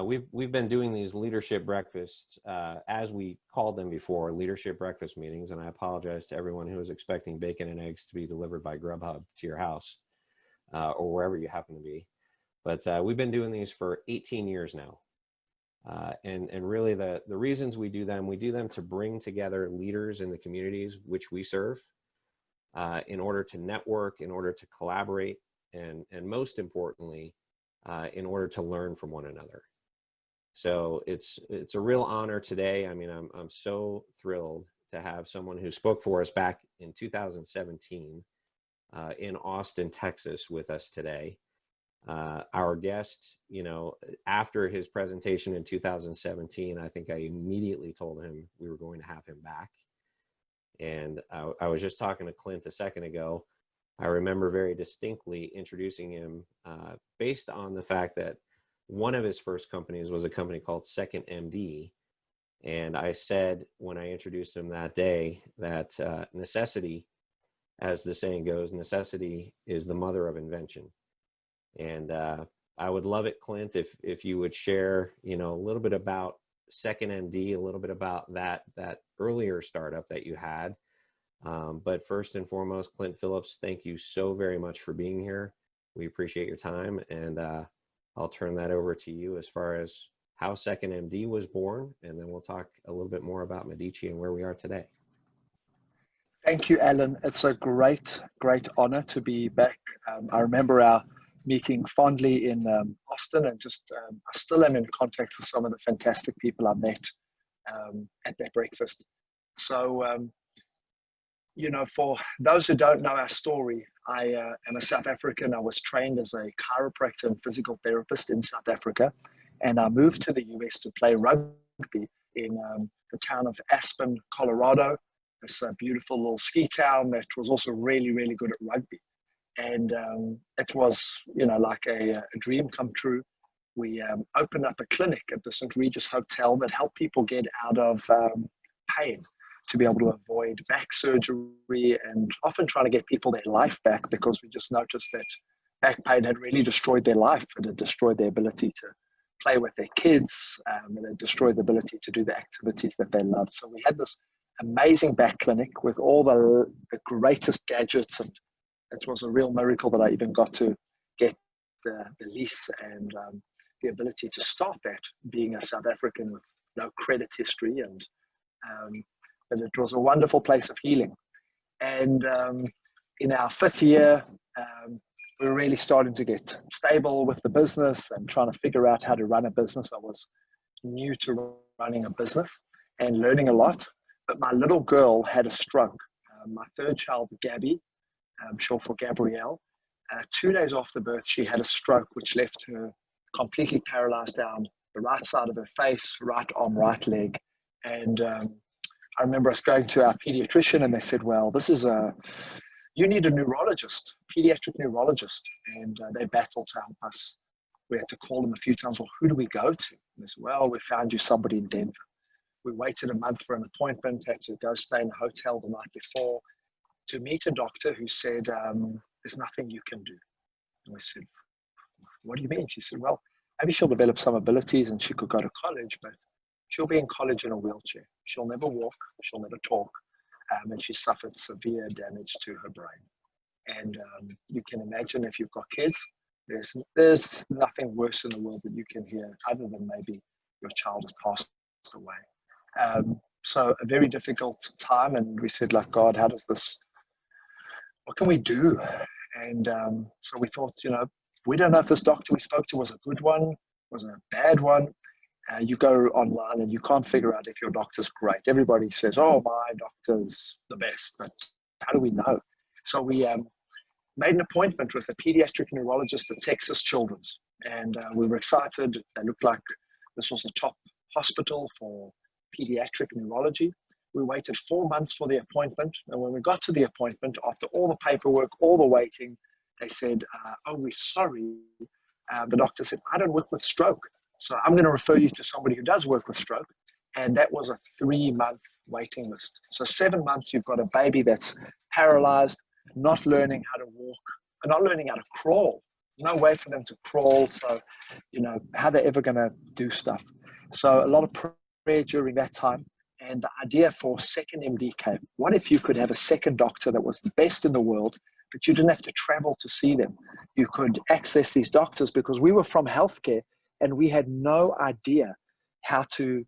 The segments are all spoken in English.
we've been doing these leadership breakfasts, as we called them before, leadership breakfast meetings. And I apologize to everyone who was expecting bacon and eggs to be delivered by Grubhub to your house or wherever you happen to be. But we've been doing these for 18 years now. And really the reasons we do them to bring together leaders in the communities which we serve in order to network, in order to collaborate, and most importantly, in order to learn from one another. So it's a real honor today. I mean, I'm so thrilled to have someone who spoke for us back in 2017 in Austin, Texas with us today. Our guest, you know, after his presentation in 2017, I think I immediately told him we were going to have him back. And I was just talking to Clint a second ago. I remember very distinctly introducing him based on the fact that one of his first companies was a company called Second MD. And I said, when I introduced him that day, that necessity, as the saying goes, necessity is the mother of invention. And I would love it, Clint, if you would share, you know, a little bit about Second MD, a little bit about that earlier startup that you had. But first and foremost, Clint Phillips, thank you so very much for being here. We appreciate your time, and I'll turn that over to you as far as how Second MD was born, and then we'll talk a little bit more about Medici and where we are today. Thank you, Alan. It's a great honor to be back. I remember our meeting fondly in Austin, and just I still am in contact with some of the fantastic people I met at that breakfast. So, you know, for those who don't know our story, I am a South African. I was trained as a chiropractor and physical therapist in South Africa, and I moved to the US to play rugby in the town of Aspen, Colorado. It's a beautiful little ski town that was also really, really good at rugby. And it was, you know, like a dream come true. We opened up a clinic at the St. Regis Hotel that helped people get out of pain, to be able to avoid back surgery, and often trying to get people their life back, because we just noticed that back pain had really destroyed their life. It had destroyed their ability to play with their kids, and it destroyed the ability to do the activities that they loved. So we had this amazing back clinic with all the greatest gadgets, and it was a real miracle that I even got to get the lease and the ability to start that, being a South African with no credit history. And but it was a wonderful place of healing. And in our 5th year, we were really starting to get stable with the business and trying to figure out how to run a business. I was new to running a business and learning a lot. But my little girl had a stroke. My 3rd child, Gabby, short for Gabrielle, 2 days after birth, she had a stroke, which left her completely paralyzed down the right side of her face, right arm, right leg. And I remember us going to our pediatrician, and they said, well, you need a neurologist, pediatric neurologist. And they battled to help us. We had to call them a few times. Well, who do we go to? And they said, well, we found you somebody in Denver. We waited a month for an appointment, had to go stay in a hotel the night before to meet a doctor who said, there's nothing you can do. And we said, what do you mean? She said, well, maybe she'll develop some abilities and she could go to college, but she'll be in college in a wheelchair. She'll never walk, she'll never talk, and she suffered severe damage to her brain. And you can imagine, if you've got kids, there's nothing worse in the world that you can hear other than maybe your child has passed away. So a very difficult time, and we said, like, God, what can we do? And so we thought, you know, we don't know if this doctor we spoke to was a good one, was a bad one. You go online and you can't figure out if your doctor's great. Everybody says, oh, my doctor's the best, but how do we know? So we made an appointment with a pediatric neurologist at Texas Children's, and we were excited. They looked like this was a top hospital for pediatric neurology. We waited 4 months for the appointment, and when we got to the appointment, after all the paperwork, all the waiting, they said, oh, we're sorry. The doctor said, I don't work with stroke, so I'm going to refer you to somebody who does work with stroke. And that was a 3-month waiting list. So 7 months, you've got a baby that's paralyzed, not learning how to walk, not learning how to crawl. no way for them to crawl. So, how they're ever going to do stuff. So a lot of prayer during that time. And the idea for second MD came. What if you could have a second doctor that was the best in the world, but you didn't have to travel to see them? You could access these doctors, because we were from healthcare and we had no idea how to,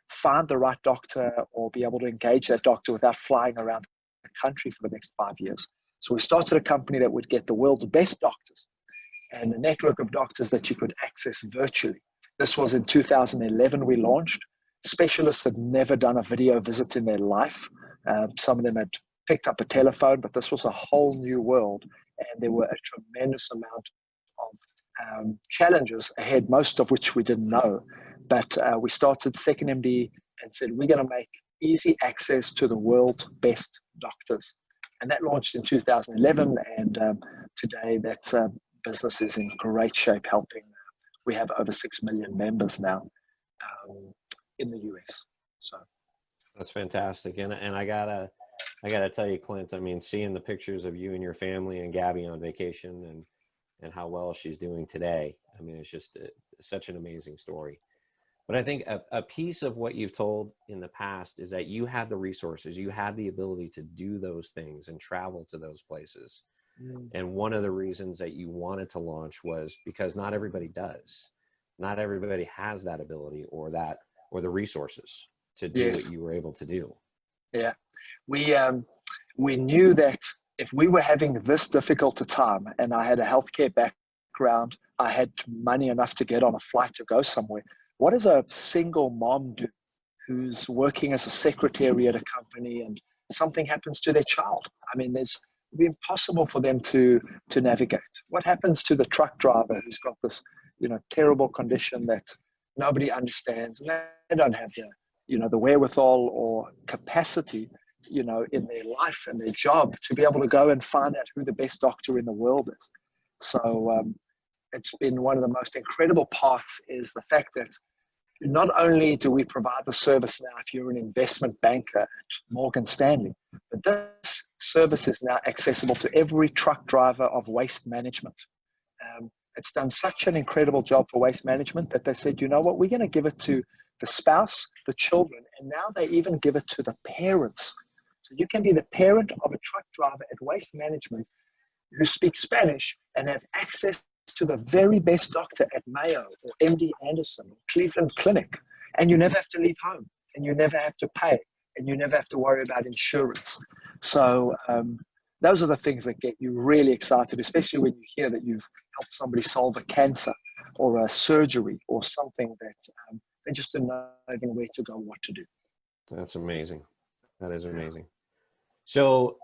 find the right doctor or be able to engage that doctor without flying around the country for the next 5 years. So we started a company that would get the world's best doctors and a network of doctors that you could access virtually. This was in 2011 we launched. Specialists had never done a video visit in their life. Some of them had picked up a telephone, but this was a whole new world. And there were a tremendous amount of challenges ahead, most of which we didn't know. But we started Second MD and said, we're going to make easy access to the world's best doctors. And that launched in 2011. And today that business is in great shape, helping. We have over 6 million members now in the US. So that's fantastic. And I gotta tell you, Clint, I mean, seeing the pictures of you and your family and Gabby on vacation and how well she's doing today, I mean, it's just such an amazing story. But I think a piece of what you've told in the past is that you had the resources, you had the ability to do those things and travel to those places. And one of the reasons that you wanted to launch was because not everybody does. Not everybody has that ability or the resources to do what you were able to do. Yeah. We knew that if we were having this difficult a time, and I had a healthcare background, I had money enough to get on a flight to go somewhere. What does a single mom do who's working as a secretary at a company and something happens to their child? I mean, it'd be impossible for them to navigate. What happens to the truck driver who's got this, terrible condition that nobody understands, and they don't have the wherewithal or capacity, in their life and their job to be able to go and find out who the best doctor in the world is. So it's been one of the most incredible parts is the fact that not only do we provide the service now if you're an investment banker at Morgan Stanley, but this service is now accessible to every truck driver of waste management. It's done such an incredible job for waste management that they said, you know what, we're going to give it to the spouse, the children, and now they even give it to the parents. So you can be the parent of a truck driver at Waste Management who speaks Spanish and have access to the very best doctor at Mayo or MD Anderson or Cleveland Clinic, and you never have to leave home, and you never have to pay, and you never have to worry about insurance. So those are the things that get you really excited, especially when you hear that you've helped somebody solve a cancer or a surgery or something that they just didn't know even where to go, what to do. That's amazing. That is amazing. So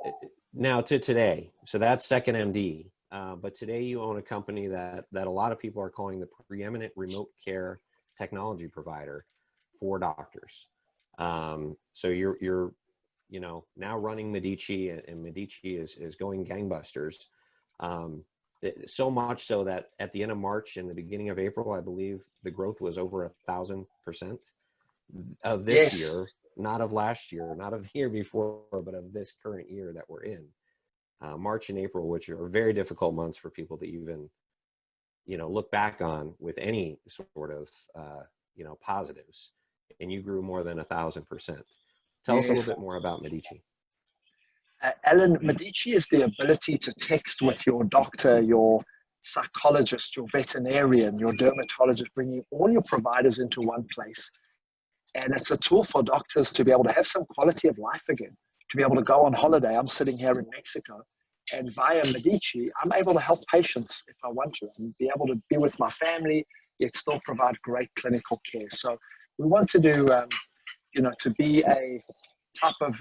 now to today, so that's Second MD, but today you own a company that a lot of people are calling the preeminent remote care technology provider for doctors. So you're now running Medici, and Medici is going gangbusters. So much so that at the end of March and the beginning of April, I believe the growth was over 1,000% of this year. Not of last year, not of the year before, but of this current year that we're in. March and April, which are very difficult months for people to even, look back on with any sort of, positives. And you grew more than 1,000%. Tell us a little bit more about Medici. Alan, Medici is the ability to text with your doctor, your psychologist, your veterinarian, your dermatologist, bringing all your providers into one place. And it's a tool for doctors to be able to have some quality of life again, to be able to go on holiday. I'm sitting here in Mexico, and via Medici, I'm able to help patients if I want to, and be able to be with my family, yet still provide great clinical care. So we want to do, to be a type of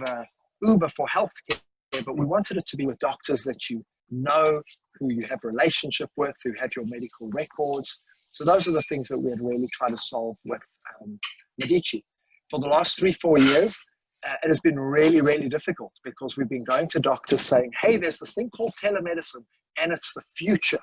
Uber for healthcare, but we wanted it to be with doctors that you know, who you have a relationship with, who have your medical records. So those are the things that we had really tried to solve with Medici. For the last 3-4 years, it has been really, really difficult because we've been going to doctors saying, hey, there's this thing called telemedicine and it's the future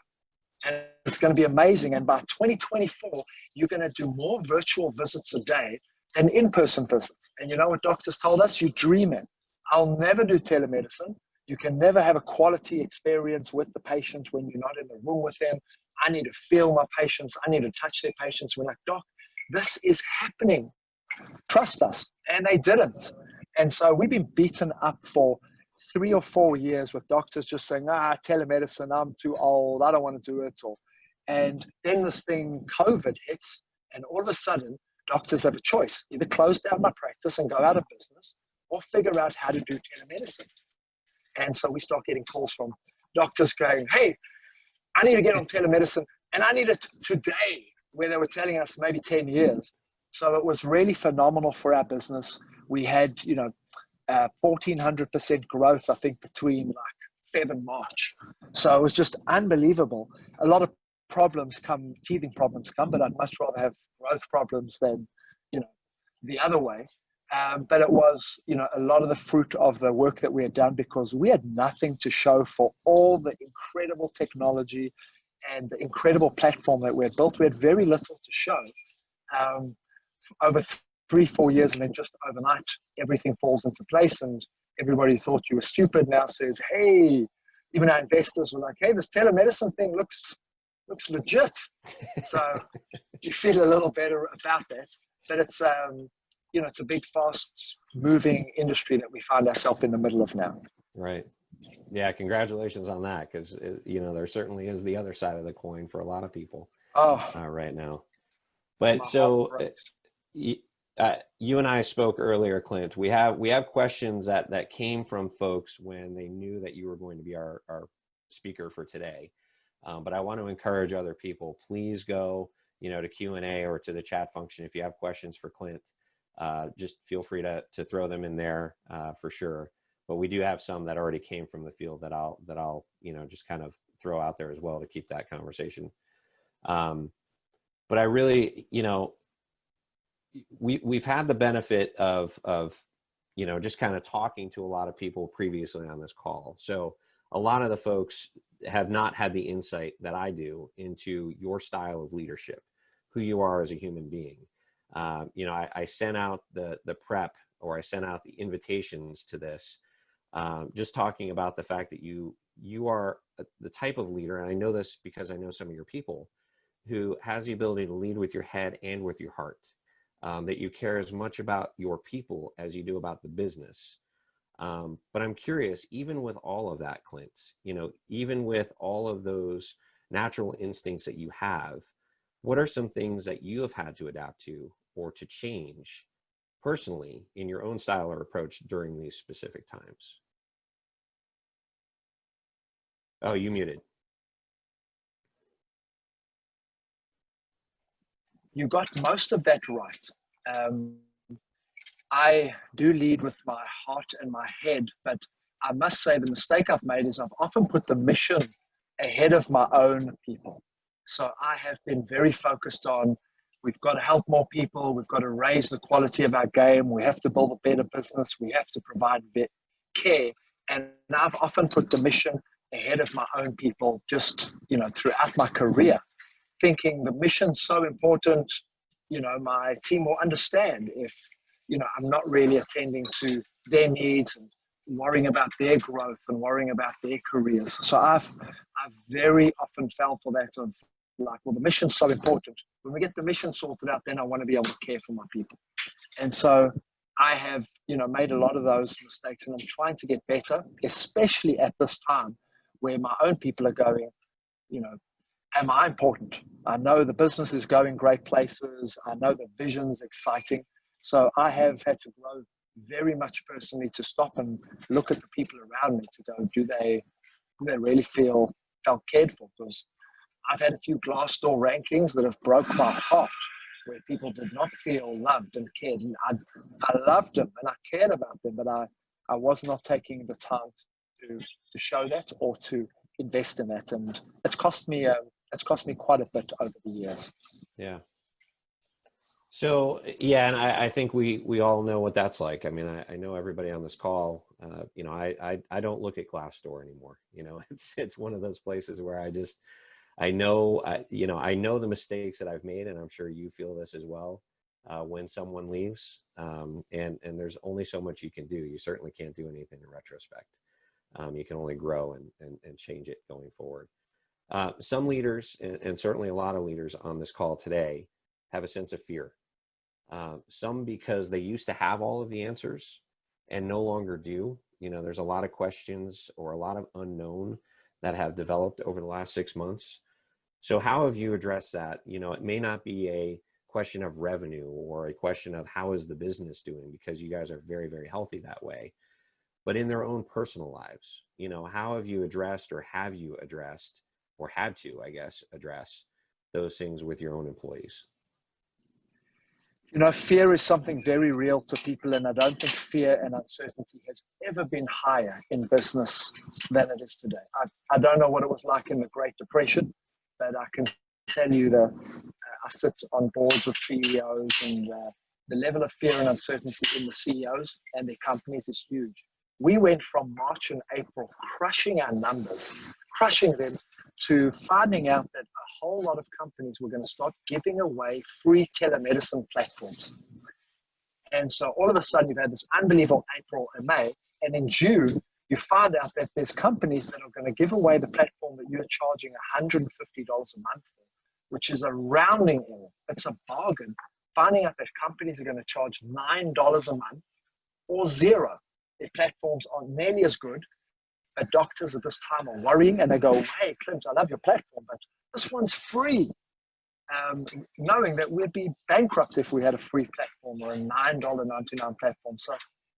and it's going to be amazing. And by 2024, you're going to do more virtual visits a day than in-person visits. And you know what doctors told us? You're dreaming. I'll never do telemedicine. You can never have a quality experience with the patient when you're not in the room with them. I need to feel my patients. I need to touch their patients. We're like, doc, this is happening. Trust us. And they didn't. And so we've been beaten up for 3 or 4 years with doctors just saying, telemedicine, I'm too old, I don't want to do it. And then this thing, COVID, hits, and all of a sudden, doctors have a choice. Either close down my practice and go out of business, or figure out how to do telemedicine. And so we start getting calls from doctors going, hey, I need to get on telemedicine, and I need it today, where they were telling us maybe 10 years. So it was really phenomenal for our business. We had, 1,400% growth, I think, between like Feb and March. So it was just unbelievable. A lot of teething problems come, but I'd much rather have growth problems than, the other way. But it was, a lot of the fruit of the work that we had done, because we had nothing to show for all the incredible technology and the incredible platform that we had built. We had very little to show. Over 3-4 years, and then just overnight, everything falls into place, and everybody thought you were stupid now says, hey, even our investors were like, hey, this telemedicine thing looks legit. So you feel a little better about that. But it's, it's a big, fast-moving industry that we find ourselves in the middle of now. Right. Yeah, congratulations on that, because, there certainly is the other side of the coin for a lot of people right now. But so you and I spoke earlier, Clint. We have questions that came from folks when they knew that you were going to be our speaker for today. But I want to encourage other people, please go, to Q&A or to the chat function. If you have questions for Clint, just feel free to throw them in there for sure. But we do have some that already came from the field that I'll just kind of throw out there as well to keep that conversation. But I really, we've had the benefit of just kind of talking to a lot of people previously on this call. So a lot of the folks have not had the insight that I do into your style of leadership, who you are as a human being. I sent out the prep, or I sent out the invitations to this, just talking about the fact that you are the type of leader, and I know this because I know some of your people, who has the ability to lead with your head and with your heart, that you care as much about your people as you do about the business. But I'm curious, even with all of that, Clint, even with all of those natural instincts that you have, what are some things that you have had to adapt to or to change personally in your own style or approach during these specific times? Oh, you muted. You got most of that right. I do lead with my heart and my head, but I must say the mistake I've made is I've often put the mission ahead of my own people. So I have been very focused on, we've got to help more people, we've got to raise the quality of our game, we have to build a better business, we have to provide care. And I've often put the mission ahead of my own people, just, throughout my career, thinking the mission's so important, my team will understand if, I'm not really attending to their needs and worrying about their growth and worrying about their careers. So I've very often fell for that of like, well, the mission's so important. When we get the mission sorted out, then I want to be able to care for my people. And so I have, made a lot of those mistakes, and I'm trying to get better, especially at this time where my own people are going, am I important? I know the business is going great places. I know the vision's exciting. So I have had to grow very much personally to stop and look at the people around me to go, do they really felt cared for? Because I've had a few Glassdoor rankings that have broke my heart, where people did not feel loved and cared. And I loved them and I cared about them, but I was not taking the time to show that or to invest in that. And it's cost me quite a bit over the years. Yeah. So, yeah, and I think we all know what that's like. I mean, I know everybody on this call, I don't look at Glassdoor anymore. It's one of those places where I know the mistakes that I've made, and I'm sure you feel this as well, when someone leaves, and there's only so much you can do. You certainly can't do anything in retrospect. You can only grow and change it going forward. Some leaders, and certainly a lot of leaders on this call today, have a sense of fear. Some because they used to have all of the answers and no longer do. There's a lot of questions or a lot of unknown that have developed over the last 6 months. So how have you addressed that? It may not be a question of revenue or a question of how is the business doing, because you guys are very, very healthy that way. But in their own personal lives, how have you addressed, or have you addressed, or had to, I guess, address those things with your own employees? Fear is something very real to people, and I don't think fear and uncertainty has ever been higher in business than it is today. I don't know what it was like in the Great Depression, but I can tell you that I sit on boards with CEOs, and the level of fear and uncertainty in the CEOs and their companies is huge. We went from March and April crushing our numbers, crushing them, to finding out that a whole lot of companies were going to start giving away free telemedicine platforms. And so all of a sudden you've had this unbelievable April and May, and in June you find out that there's companies that are going to give away the platform that you're charging $150 a month for, which is a rounding error. It's a bargain. Finding out that companies are going to charge $9 a month or zero. Their platforms aren't nearly as good, but doctors at this time are worrying, and they go, hey, Clint, I love your platform, but this one's free. Knowing that we'd be bankrupt if we had a free platform or a $9.99 platform. So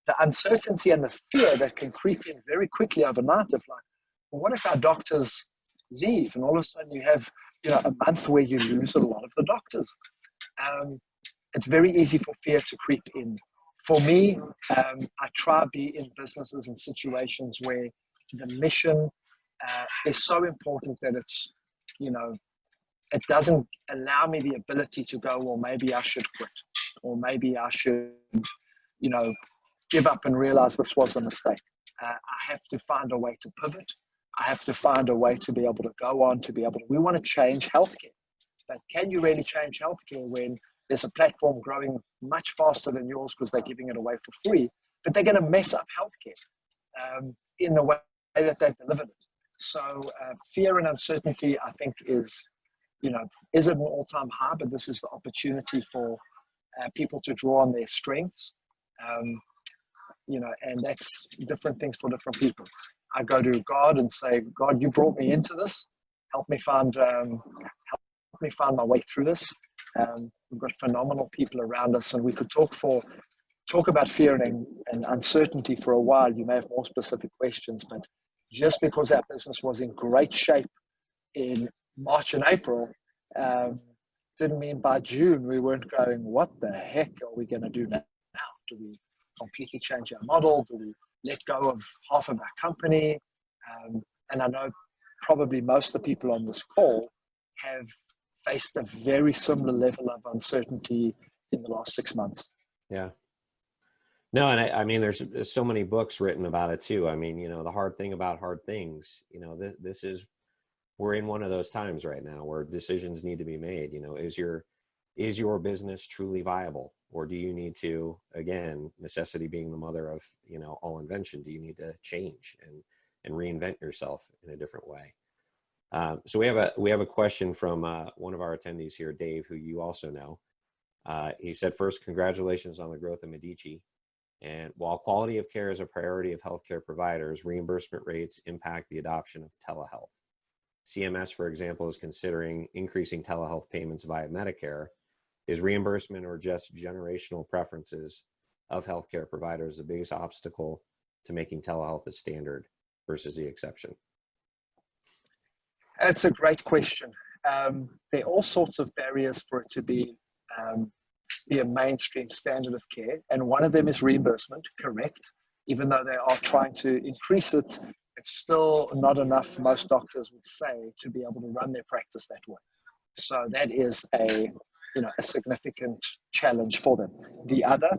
the uncertainty and the fear that can creep in very quickly overnight of like, well, what if our doctors leave? And all of a sudden you have a month where you lose a lot of the doctors. It's very easy for fear to creep in. For me, I try to be in businesses and situations where the mission is so important that it's, it doesn't allow me the ability to go, well, maybe I should quit, or maybe I should, give up and realize this was a mistake. I have to find a way to pivot. I have to find a way to be able to go on, we want to change healthcare. But can you really change healthcare when there's a platform growing much faster than yours because they're giving it away for free, but they're going to mess up healthcare in the way that they've delivered it? So fear and uncertainty, I think, is at an all-time high, but this is the opportunity for people to draw on their strengths, and that's different things for different people. I go to God and say, God, you brought me into this. Help me find my way through this. We've got phenomenal people around us, and we could talk about fear and uncertainty for a while. You may have more specific questions, but just because our business was in great shape in March and April, didn't mean by June we weren't going, what the heck are we going to do now? Do we completely change our model? Do we let go of half of our company? And I know probably most of the people on this call have faced a very similar level of uncertainty in the last 6 months. Yeah. No, and I mean, there's so many books written about it too. I mean, the hard thing about hard things, we're in one of those times right now where decisions need to be made. Is your business truly viable? Or do you need to, again, necessity being the mother of, all invention, do you need to change and reinvent yourself in a different way? So we have a question from one of our attendees here, Dave, who you also know. He said, first, congratulations on the growth of Medici. And while quality of care is a priority of healthcare providers, reimbursement rates impact the adoption of telehealth. CMS, for example, is considering increasing telehealth payments via Medicare. Is reimbursement or just generational preferences of healthcare providers the biggest obstacle to making telehealth a standard versus the exception? That's a great question. There are all sorts of barriers for it to be a mainstream standard of care, and one of them is reimbursement, correct. Even though they are trying to increase it, it's still not enough, most doctors would say, to be able to run their practice that way. So that is a significant challenge for them. The other,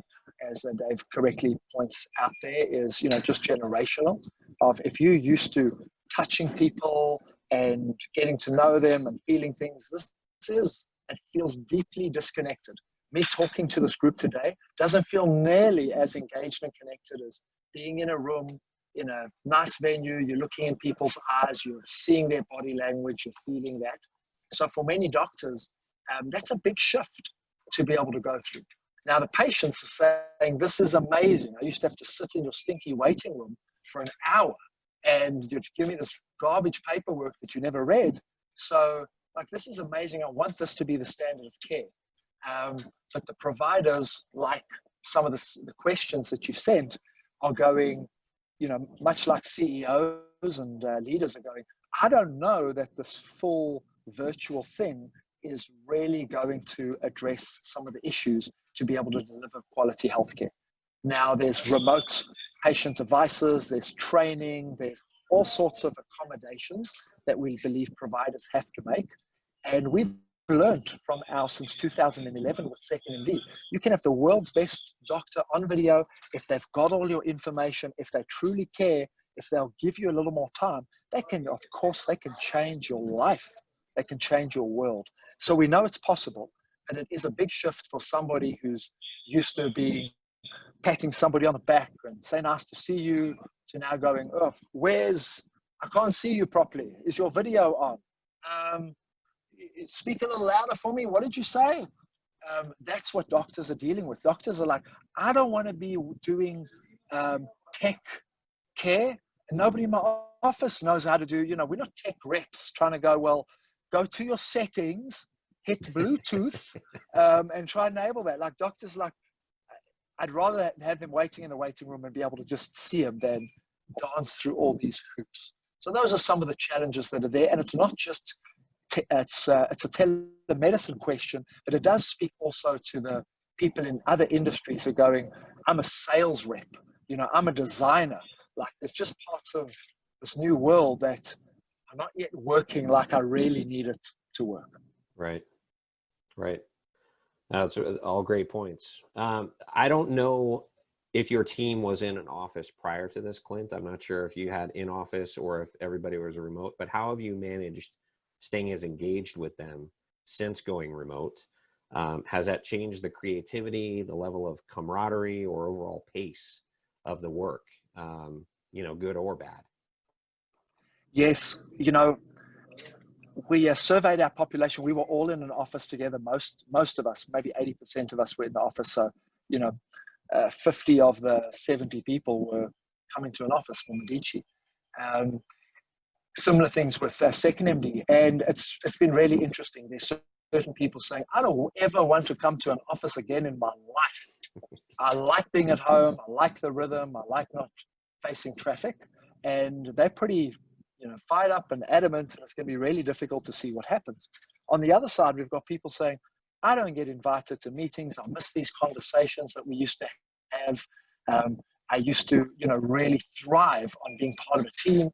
as Dave correctly points out there, is just generational. Of if you're used to touching people and getting to know them and feeling things, it feels deeply disconnected. Me talking to this group today doesn't feel nearly as engaged and connected as being in a room in a nice venue, you're looking in people's eyes, you're seeing their body language, you're feeling that. So for many doctors, that's a big shift to be able to go through. Now the patients are saying, this is amazing. I used to have to sit in your stinky waiting room for an hour and you'd give me this garbage paperwork that you never read. So like, this is amazing. I want this to be the standard of care. But the providers, like some of the questions that you've sent, are going, you know, much like CEOs and leaders are going, I don't know that this full virtual thing is really going to address some of the issues to be able to deliver quality healthcare. Now there's remote patient devices, there's training, there's all sorts of accommodations that we believe providers have to make. And we've learned from since 2011 with 2nd MD, you can have the world's best doctor on video if they've got all your information, if they truly care, if they'll give you a little more time, they can, of course, they can change your life. They can change your world. So we know it's possible, and it is a big shift for somebody who's used to being patting somebody on the back and say, nice to see you, to now going, oh, I can't see you properly. Is your video on? Speak a little louder for me. What did you say? That's what doctors are dealing with. Doctors are like, I don't want to be doing tech care. And nobody in my office knows how to do, you know, we're not tech reps trying to go, well, go to your settings, hit Bluetooth, and try and enable that. Like doctors, like, I'd rather have them waiting in the waiting room and be able to just see them than dance through all these hoops. So those are some of the challenges that are there. And it's not just, it's a telemedicine question, but it does speak also to the people in other industries who are going, I'm a sales rep, you know, I'm a designer. Like there's just parts of this new world that are not yet working like I really need it to work. Right. That's all great points. I don't know if your team was in an office prior to this, Clint. I'm not sure if you had in office or if everybody was remote, but how have you managed staying as engaged with them since going remote? Has that changed the creativity, the level of camaraderie, or overall pace of the work, you know, good or bad? Yes, you know, we surveyed our population. We were all in an office together. Most of us, maybe 80% of us, were in the office. So, you know, 50 of the 70 people were coming to an office for Medici. Similar things with 2nd MD, and it's been really interesting. There's certain people saying, I don't ever want to come to an office again in my life. I like being at home. I like the rhythm. I like not facing traffic. And they're pretty, you know, fired up and adamant, and it's going to be really difficult to see what happens. On the other side, we've got people saying, I don't get invited to meetings. I miss these conversations that we used to have. I used to, you know, really thrive on being part of a team.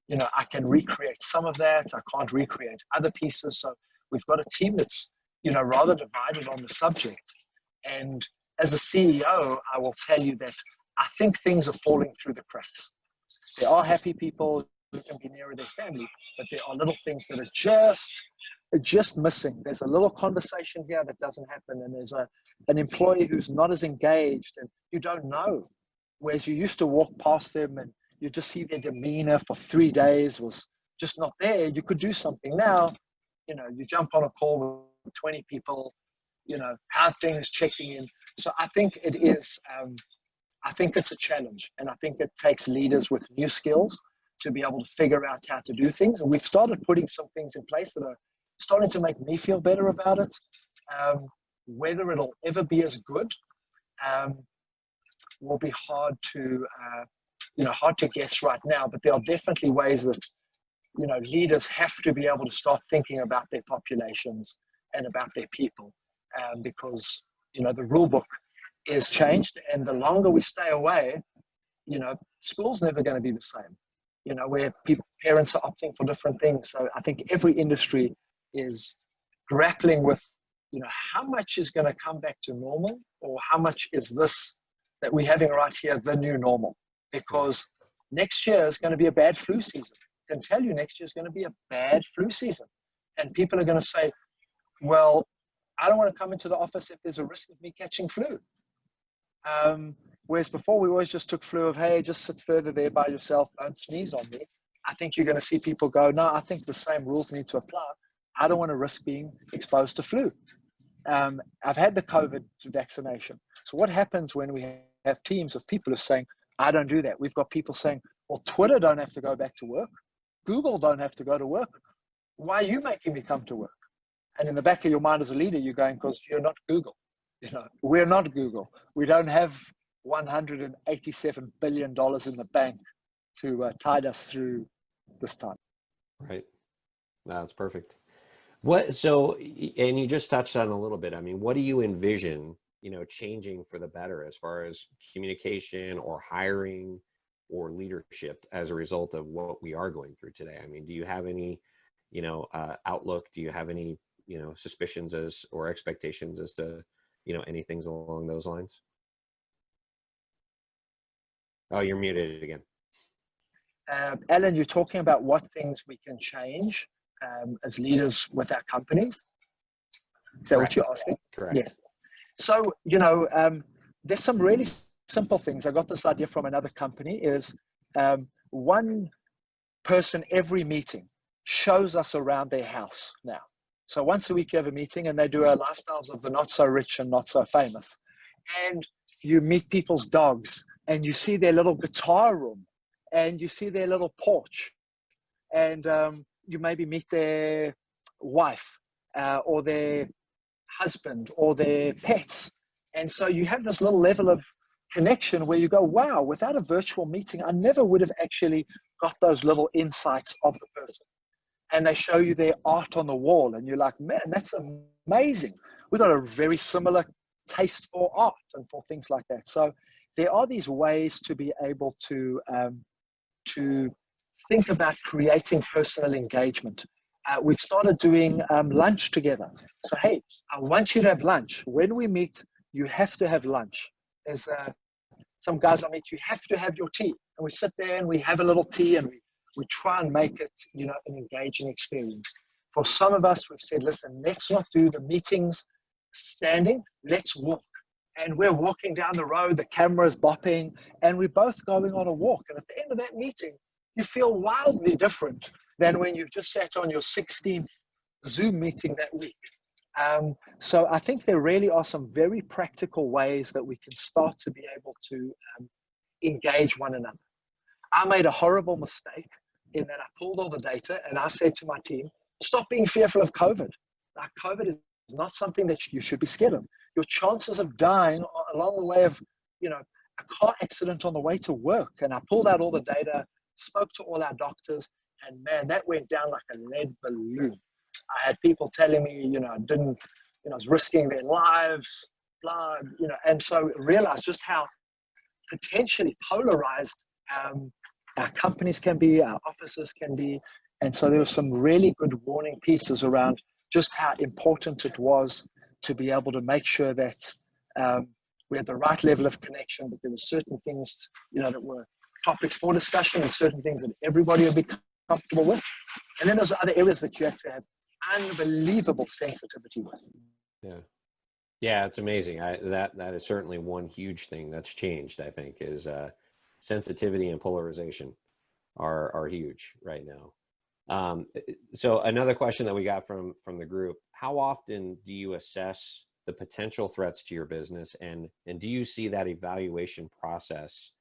You know, I can recreate some of that. I can't recreate other pieces. So we've got a team that's, you know, rather divided on the subject. And as a CEO, I will tell you that I think things are falling through the cracks. There are happy people who can be nearer their family, but there are little things that are just missing. There's a little conversation here that doesn't happen, and there's an employee who's not as engaged, and you don't know. Whereas you used to walk past them and you just see their demeanor for 3 days was just not there. You could do something. Now, you know, you jump on a call with 20 people, you know, how things, checking in. So I think it is, I think it's a challenge, and I think it takes leaders with new skills to be able to figure out how to do things. And we've started putting some things in place that are starting to make me feel better about it. Whether it'll ever be as good will be hard to, hard to guess right now, but there are definitely ways that, you know, leaders have to be able to start thinking about their populations and about their people, because, you know, the rule book is changed, and the longer we stay away, you know, school's never going to be the same, you know, where parents are opting for different things. So I think every industry is grappling with, you know, how much is going to come back to normal, or how much is this that we're having right here the new normal? Because next year is going to be a bad flu season. I can tell you next year is going to be a bad flu season. And people are going to say, well, I don't want to come into the office if there's a risk of me catching flu. Whereas before we always just took flu of, hey, just sit further there by yourself, don't sneeze on me. I think you're going to see people go, no, I think the same rules need to apply. I don't want to risk being exposed to flu. I've had the COVID vaccination. So what happens when we have teams of people who are saying, I don't do that? We've got people saying, well, Twitter don't have to go back to work. Google don't have to go to work. Why are you making me come to work? And in the back of your mind as a leader, you're going, because you're not Google. You know, we're not Google. We don't have $187 billion in the bank to tide us through this time. Right. That's perfect. So, and you just touched on a little bit. I mean, what do you envision, changing for the better as far as communication or hiring or leadership as a result of what we are going through today? I mean, do you have any, outlook? Do you have any, suspicions or expectations as to, any things along those lines? Oh, you're muted again. Alan, you're talking about what things we can change as leaders with our companies. Is that Correct. what you're asking? Correct. Yes. So, there's some really simple things. I got this idea from another company is one person every meeting shows us around their house now. So once a week you have a meeting and they do our lifestyles of the not so rich and not so famous. And you meet people's dogs and you see their little guitar room and you see their little porch and you maybe meet their wife or their husband or their pets. And so you have this little level of connection where you go, wow, without a virtual meeting, I never would have actually got those little insights of the person. And they show you their art on the wall and you're like, man, that's amazing. We've got a very similar taste for art and for things like that. So there are these ways to be able to think about creating personal engagement. We've started doing lunch together. So, hey, I want you to have lunch. When we meet, you have to have lunch. There's some guys I meet, you have to have your tea. And we sit there and we have a little tea and we try and make it, an engaging experience. For some of us, we've said, listen, let's not do the meetings standing, let's walk. And we're walking down the road, the camera's bopping, and we're both going on a walk. And at the end of that meeting, you feel wildly different than when you've just sat on your 16th Zoom meeting that week. So I think there really are some very practical ways that we can start to be able to engage one another. I made a horrible mistake in that I pulled all the data and I said to my team, stop being fearful of COVID. Like, COVID is not something that you should be scared of. Your chances of dying are along the way of, a car accident on the way to work. And I pulled out all the data, spoke to all our doctors, and man, that went down like a lead balloon. I had people telling me, I was risking their lives, blood, and so realized just how potentially polarized our companies can be, our offices can be. And so there were some really good warning pieces around just how important it was to be able to make sure that we had the right level of connection, but there were certain things, that were topics for discussion and certain things that everybody would be comfortable with. And then there's other areas that you have to have unbelievable sensitivity with. Yeah, it's amazing. That is certainly one huge thing that's changed, I think, is sensitivity and polarization are huge right now. So another question that we got from the group: how often do you assess the potential threats to your business, and do you see that evaluation process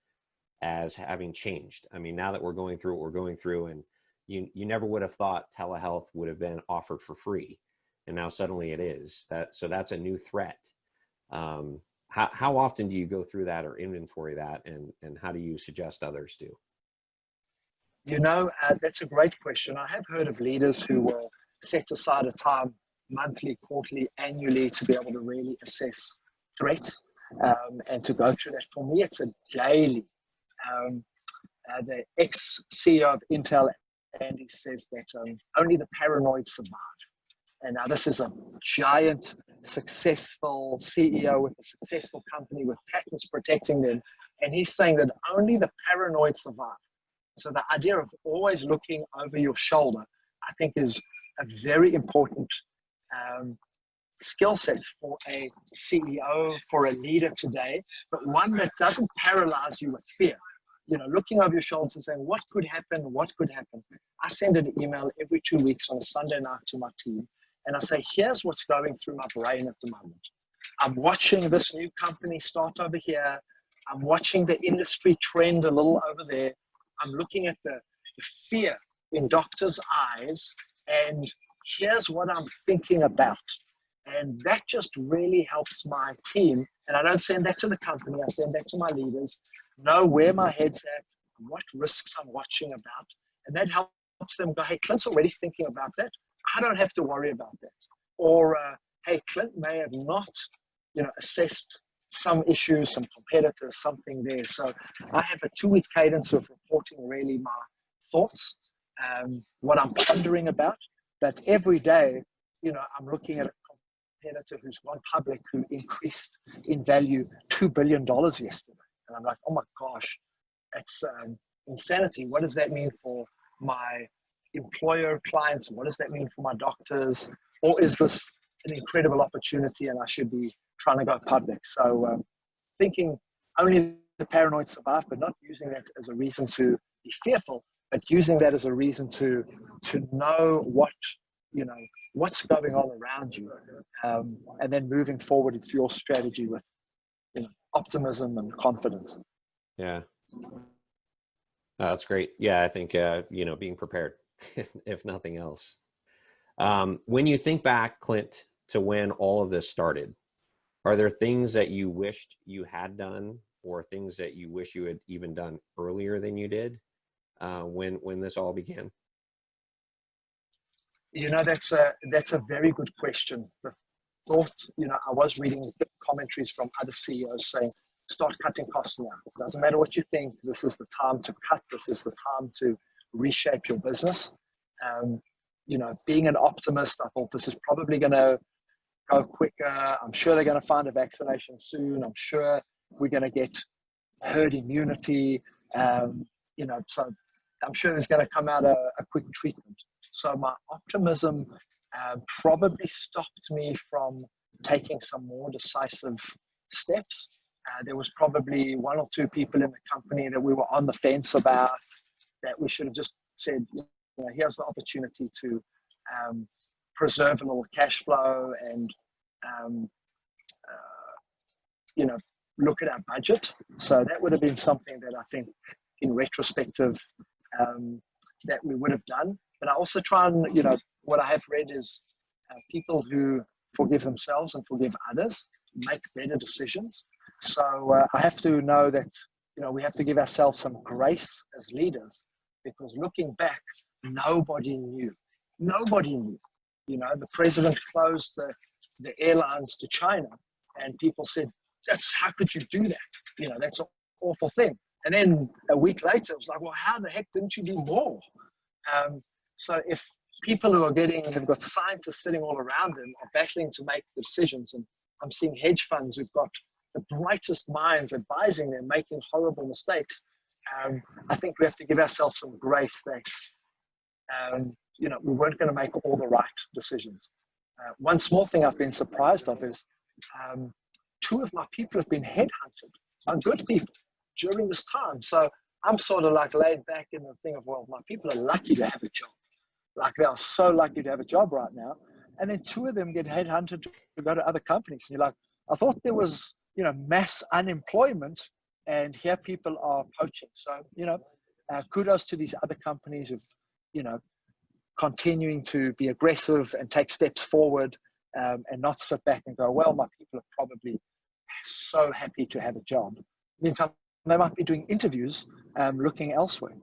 as having changed? I mean, now that we're going through what we're going through, and you never would have thought telehealth would have been offered for free, and now suddenly it is. So that's a new threat. How often do you go through that or inventory that, and how do you suggest others do? That's a great question. I have heard of leaders who will set aside a time monthly, quarterly, annually to be able to really assess threats and to go through that. For me, it's a daily. The ex-CEO of Intel, Andy, says that only the paranoid survive. And now this is a giant, successful CEO with a successful company with patents protecting them. And he's saying that only the paranoid survive. So the idea of always looking over your shoulder, I think, is a very important skill set for a CEO, for a leader today, but one that doesn't paralyze you with fear. Looking over your shoulders and saying, what could happen? What could happen? I send an email every 2 weeks on a Sunday night to my team, and I say, here's what's going through my brain at the moment. I'm watching this new company start over here. I'm watching the industry trend a little over there. I'm looking at the fear in doctors' eyes, and here's what I'm thinking about. And that just really helps my team. And I don't send that to the company, I send that to my leaders, know where my head's at, what risks I'm watching about. And that helps them go, hey, Clint's already thinking about that. I don't have to worry about that. Or, hey, Clint may have not, assessed some issues, some competitors, something there. So I have a 2-week cadence of reporting really my thoughts, what I'm pondering about. But every day, I'm looking at a competitor who's gone public, who increased in value $2 billion yesterday. And I'm like, oh my gosh, that's insanity. What does that mean for my employer clients? What does that mean for my doctors? Or is this an incredible opportunity and I should be trying to go public? So thinking only the paranoid survive, but not using that as a reason to be fearful, but using that as a reason to know what's going on around you, and then moving forward with your strategy with optimism and confidence. Yeah. That's great. Yeah, I think being prepared, if nothing else. When you think back, Clint, to when all of this started, are there things that you wished you had done, or things that you wish you had even done earlier than you did when this all began? That's a very good question. The thought, I was reading commentaries from other CEOs saying, start cutting costs now. It doesn't matter what you think. This is the time to cut. This is the time to reshape your business. Being an optimist, I thought this is probably going to go quicker. I'm sure they're going to find a vaccination soon. I'm sure we're going to get herd immunity. So I'm sure there's going to come out a quick treatment. So my optimism probably stopped me from taking some more decisive steps. There was probably 1 or 2 people in the company that we were on the fence about, that we should have just said, here's the opportunity to preserve a little cash flow and, look at our budget. So that would have been something that I think in retrospective that we would have done. But I also try and, what I have read is people who forgive themselves and forgive others make better decisions. So I have to know that, we have to give ourselves some grace as leaders, because looking back, nobody knew. Nobody knew. The president closed the airlines to China, and people said, how could you do that? That's an awful thing. And then a week later, it was like, well, how the heck didn't you do more? So if people who have got scientists sitting all around them are battling to make the decisions, and I'm seeing hedge funds who've got the brightest minds advising them, making horrible mistakes, I think we have to give ourselves some grace that, we weren't going to make all the right decisions. One small thing I've been surprised of is 2 of my people have been headhunted by good people during this time. So I'm sort of like laid back in the thing of, well, my people are lucky to have a job. Like, they are so lucky to have a job right now. And then 2 of them get headhunted to go to other companies. And you're like, I thought there was, mass unemployment, and here people are poaching. So, kudos to these other companies of, continuing to be aggressive and take steps forward, and not sit back and go, well, my people are probably so happy to have a job. Meantime, they might be doing interviews, looking elsewhere.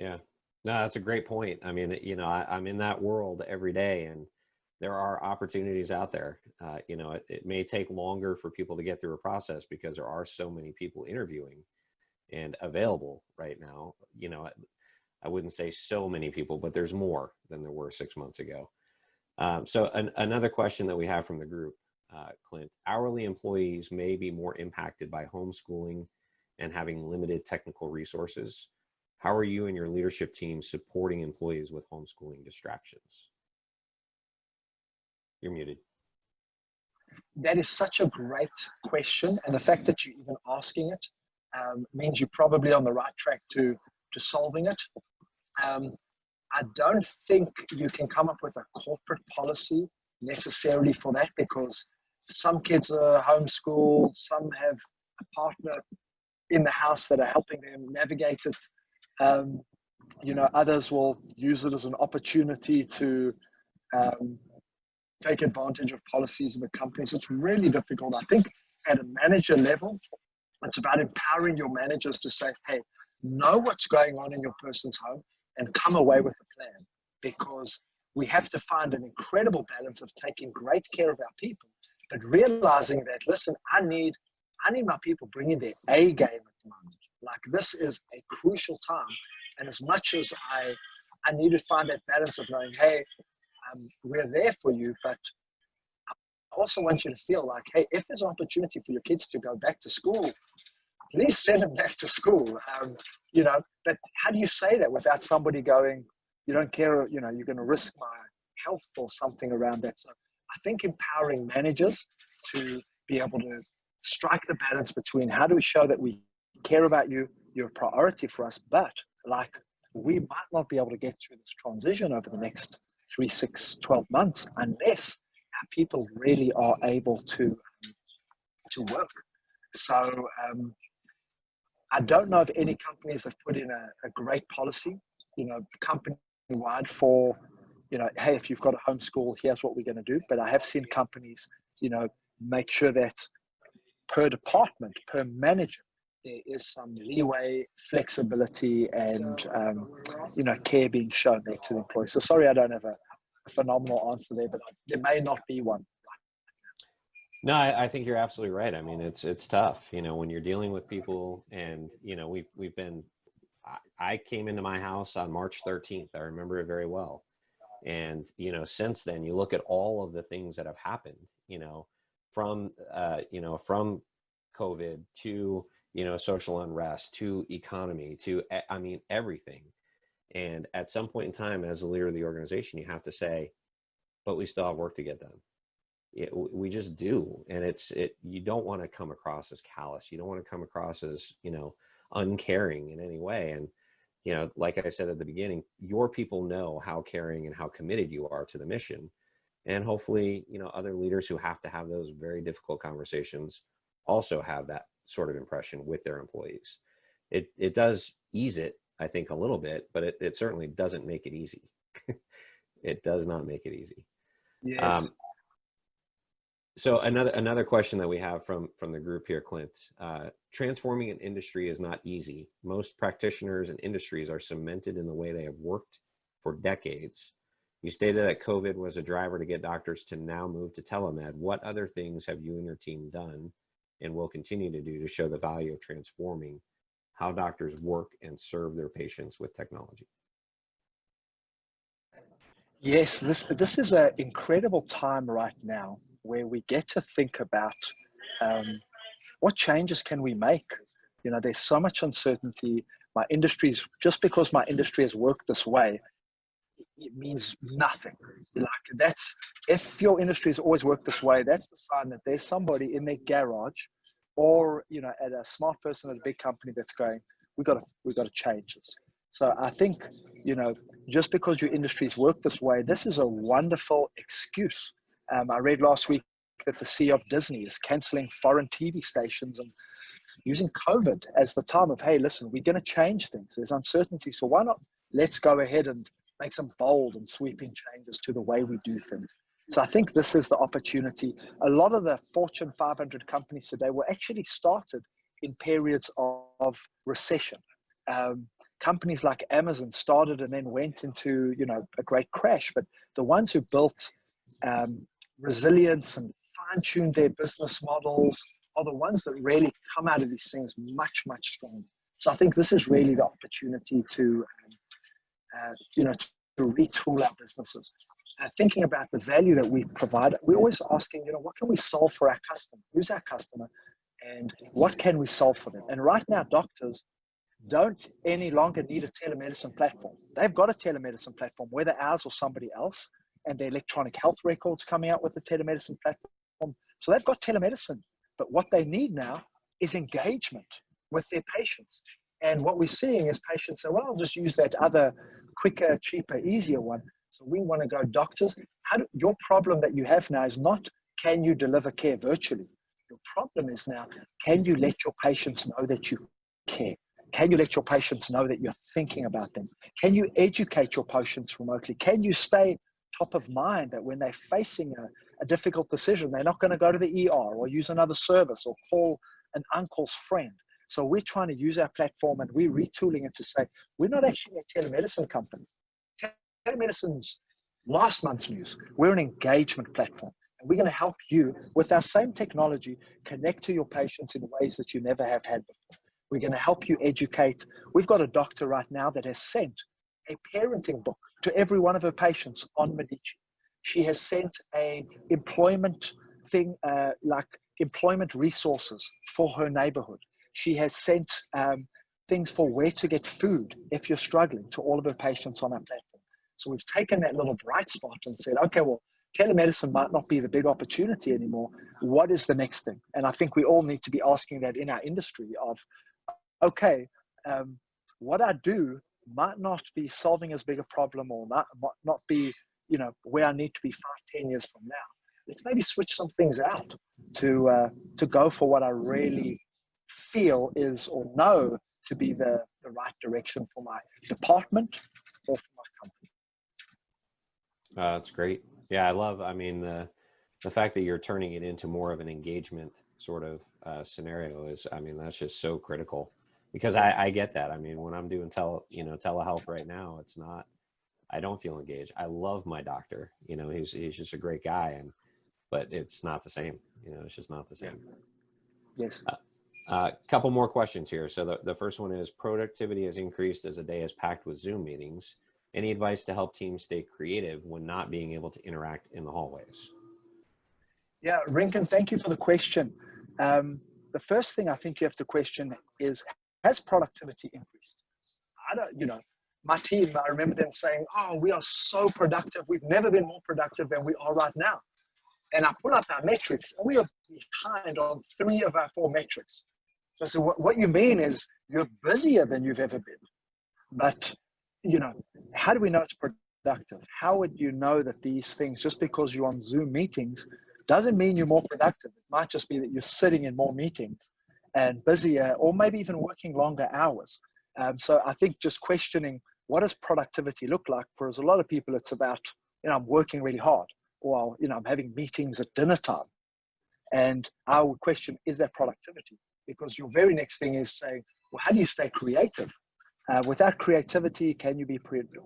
Yeah, no, that's a great point. I mean, I'm in that world every day, and there are opportunities out there. It may take longer for people to get through a process because there are so many people interviewing and available right now. I wouldn't say so many people, but there's more than there were 6 months ago. So another question that we have from the group, Clint, hourly employees may be more impacted by homeschooling and having limited technical resources. How are you and your leadership team supporting employees with homeschooling distractions? You're muted. that is such a great question. And the fact that you're even asking it means you're probably on the right track to solving it. I don't think you can come up with a corporate policy necessarily for that, because some kids are homeschooled, some have a partner in the house that are helping them navigate it. Others will use it as an opportunity to take advantage of policies of the company. So it's really difficult. I think at a manager level, it's about empowering your managers to say, hey, know what's going on in your person's home and come away with a plan, because we have to find an incredible balance of taking great care of our people, but realizing that, listen, I need my people bringing their A game at the moment. Like, this is a crucial time. And as much as I need to find that balance of knowing, hey, we're there for you, but I also want you to feel like, hey, if there's an opportunity for your kids to go back to school, please send them back to school. But how do you say that without somebody going, you don't care, you're going to risk my health or something around that? So I think empowering managers to be able to strike the balance between how do we show that we care about you, you're a priority for us, but like, we might not be able to get through this transition over the next 3, 6, 12 months unless our people really are able to work. So I don't know of any companies that put in a great policy, company-wide for, hey, if you've got a homeschool, here's what we're going to do. But I have seen companies, make sure that per department, per manager, there is some leeway, flexibility, and care being shown there to the employee. So sorry, I don't have a phenomenal answer there, but there may not be one. No, I think you're absolutely right. I mean, it's tough, when you're dealing with people, and we've been. I came into my house on March 13th. I remember it very well, and since then, you look at all of the things that have happened. From from COVID to social unrest to economy to everything. And at some point in time, as a leader of the organization, you have to say, but we still have work to get done. We just do. And you don't want to come across as callous. You don't want to come across as, uncaring in any way. And, like I said at the beginning, your people know how caring and how committed you are to the mission. And hopefully, other leaders who have to have those very difficult conversations also have that sort of impression with their employees. It does ease it, I think, a little bit, but it certainly doesn't make it easy. It does not make it easy. Yes. So another question that we have from the group here, Clint, transforming an industry is not easy. Most practitioners and industries are cemented in the way they have worked for decades. You stated that COVID was a driver to get doctors to now move to telemed. What other things have you and your team done and will continue to do to show the value of transforming how doctors work and serve their patients with technology? Yes, this is an incredible time right now where we get to think about what changes can we make. There's so much uncertainty. Just because my industry has worked this way, it means nothing. If your industry has always worked this way, that's the sign that there's somebody in their garage or at a smart person at a big company that's going, we've got to change this. So I think just because your industries work this way, this is a wonderful excuse. I read last week that the CEO of Disney is canceling foreign TV stations and using COVID as the time of, hey, listen, we're going to change things. There's uncertainty, so why not? Let's go ahead and make some bold and sweeping changes to the way we do things. So I think this is the opportunity. A lot of the Fortune 500 companies today were actually started in periods of recession. Companies like Amazon started and then went into, a great crash. But the ones who built resilience and fine-tuned their business models are the ones that really come out of these things much, much stronger. So I think this is really the opportunity to retool our businesses. Thinking about the value that we provide, we're always asking, what can we solve for our customer? Who's our customer? And what can we solve for them? And right now, doctors don't any longer need a telemedicine platform. They've got a telemedicine platform, whether ours or somebody else, and the electronic health records coming out with the telemedicine platform. So they've got telemedicine, but what they need now is engagement with their patients. And what we're seeing is patients say, well, I'll just use that other quicker, cheaper, easier one. So we want to go, doctors, your problem that you have now is not, can you deliver care virtually? Your problem is now, can you let your patients know that you care? Can you let your patients know that you're thinking about them? Can you educate your patients remotely? Can you stay top of mind that when they're facing a difficult decision, they're not going to go to the ER or use another service or call an uncle's friend? So we're trying to use our platform and we're retooling it to say, we're not actually a telemedicine company. Telemedicine's last month's news. We're an engagement platform. And we're going to help you with our same technology connect to your patients in ways that you never have had before. We're going to help you educate. We've got a doctor right now that has sent a parenting book to every one of her patients on Medici. She has sent a employment thing, like employment resources for her neighborhood. She has sent things for where to get food if you're struggling to all of her patients on our platform. So we've taken that little bright spot and said, okay, well, telemedicine might not be the big opportunity anymore. What is the next thing? And I think we all need to be asking that in our industry of, okay, what I do might not be solving as big a problem or not be, where I need to be 5-10 years from now. Let's maybe switch some things out to go for what I really feel is or know to be the right direction for my department or for my company. That's great. Yeah, I mean, the fact that you're turning it into more of an engagement sort of scenario is, I mean, that's just so critical, because I get that. I mean, when I'm doing telehealth right now, it's not, I don't feel engaged. I love my doctor, he's just a great guy, but it's not the same, it's just not the same. Yes. Couple more questions here. So the first one is, productivity has increased as a day is packed with Zoom meetings. Any advice to help teams stay creative when not being able to interact in the hallways? Yeah, Rinken, thank you for the question. The first thing I think you have to question is, has productivity increased? My team, I remember them saying, oh, we are so productive. We've never been more productive than we are right now. And I pull up our metrics, and we are behind on 3 of our 4 metrics. So I said, what you mean is you're busier than you've ever been. But, how do we know it's productive? How would you know that these things, just because you're on Zoom meetings, doesn't mean you're more productive? It might just be that you're sitting in more meetings and busier, or maybe even working longer hours. So I think just questioning, what does productivity look like? Because a lot of people, it's about, I'm working really hard, or, I'm having meetings at dinner time. And I would question, is that productivity? Because your very next thing is saying, well, how do you stay creative? Without creativity, can you be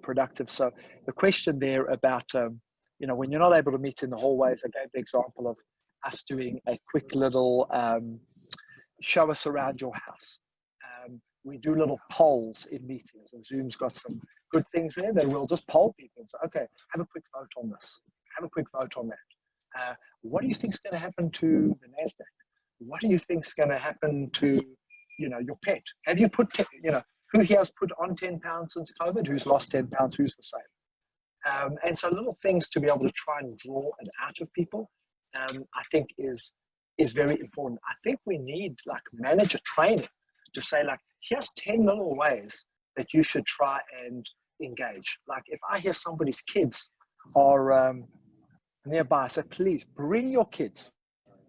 productive? So the question there about, when you're not able to meet in the hallways, I gave the example of us doing a quick little show us around your house. We do little polls in meetings, and Zoom's got some good things there that we'll just poll people and say, okay, have a quick vote on this. Have a quick vote on that. What do you think is going to happen to the NASDAQ? What do you think is going to happen to, your pet? Have you put, who here has put on 10 pounds since COVID? Who's lost 10 pounds? Who's the same? And so little things to be able to try and draw it out of people, I think is very important. I think we need manager training to say here's 10 little ways that you should try and engage. If I hear somebody's kids are nearby, I say, please bring your kids.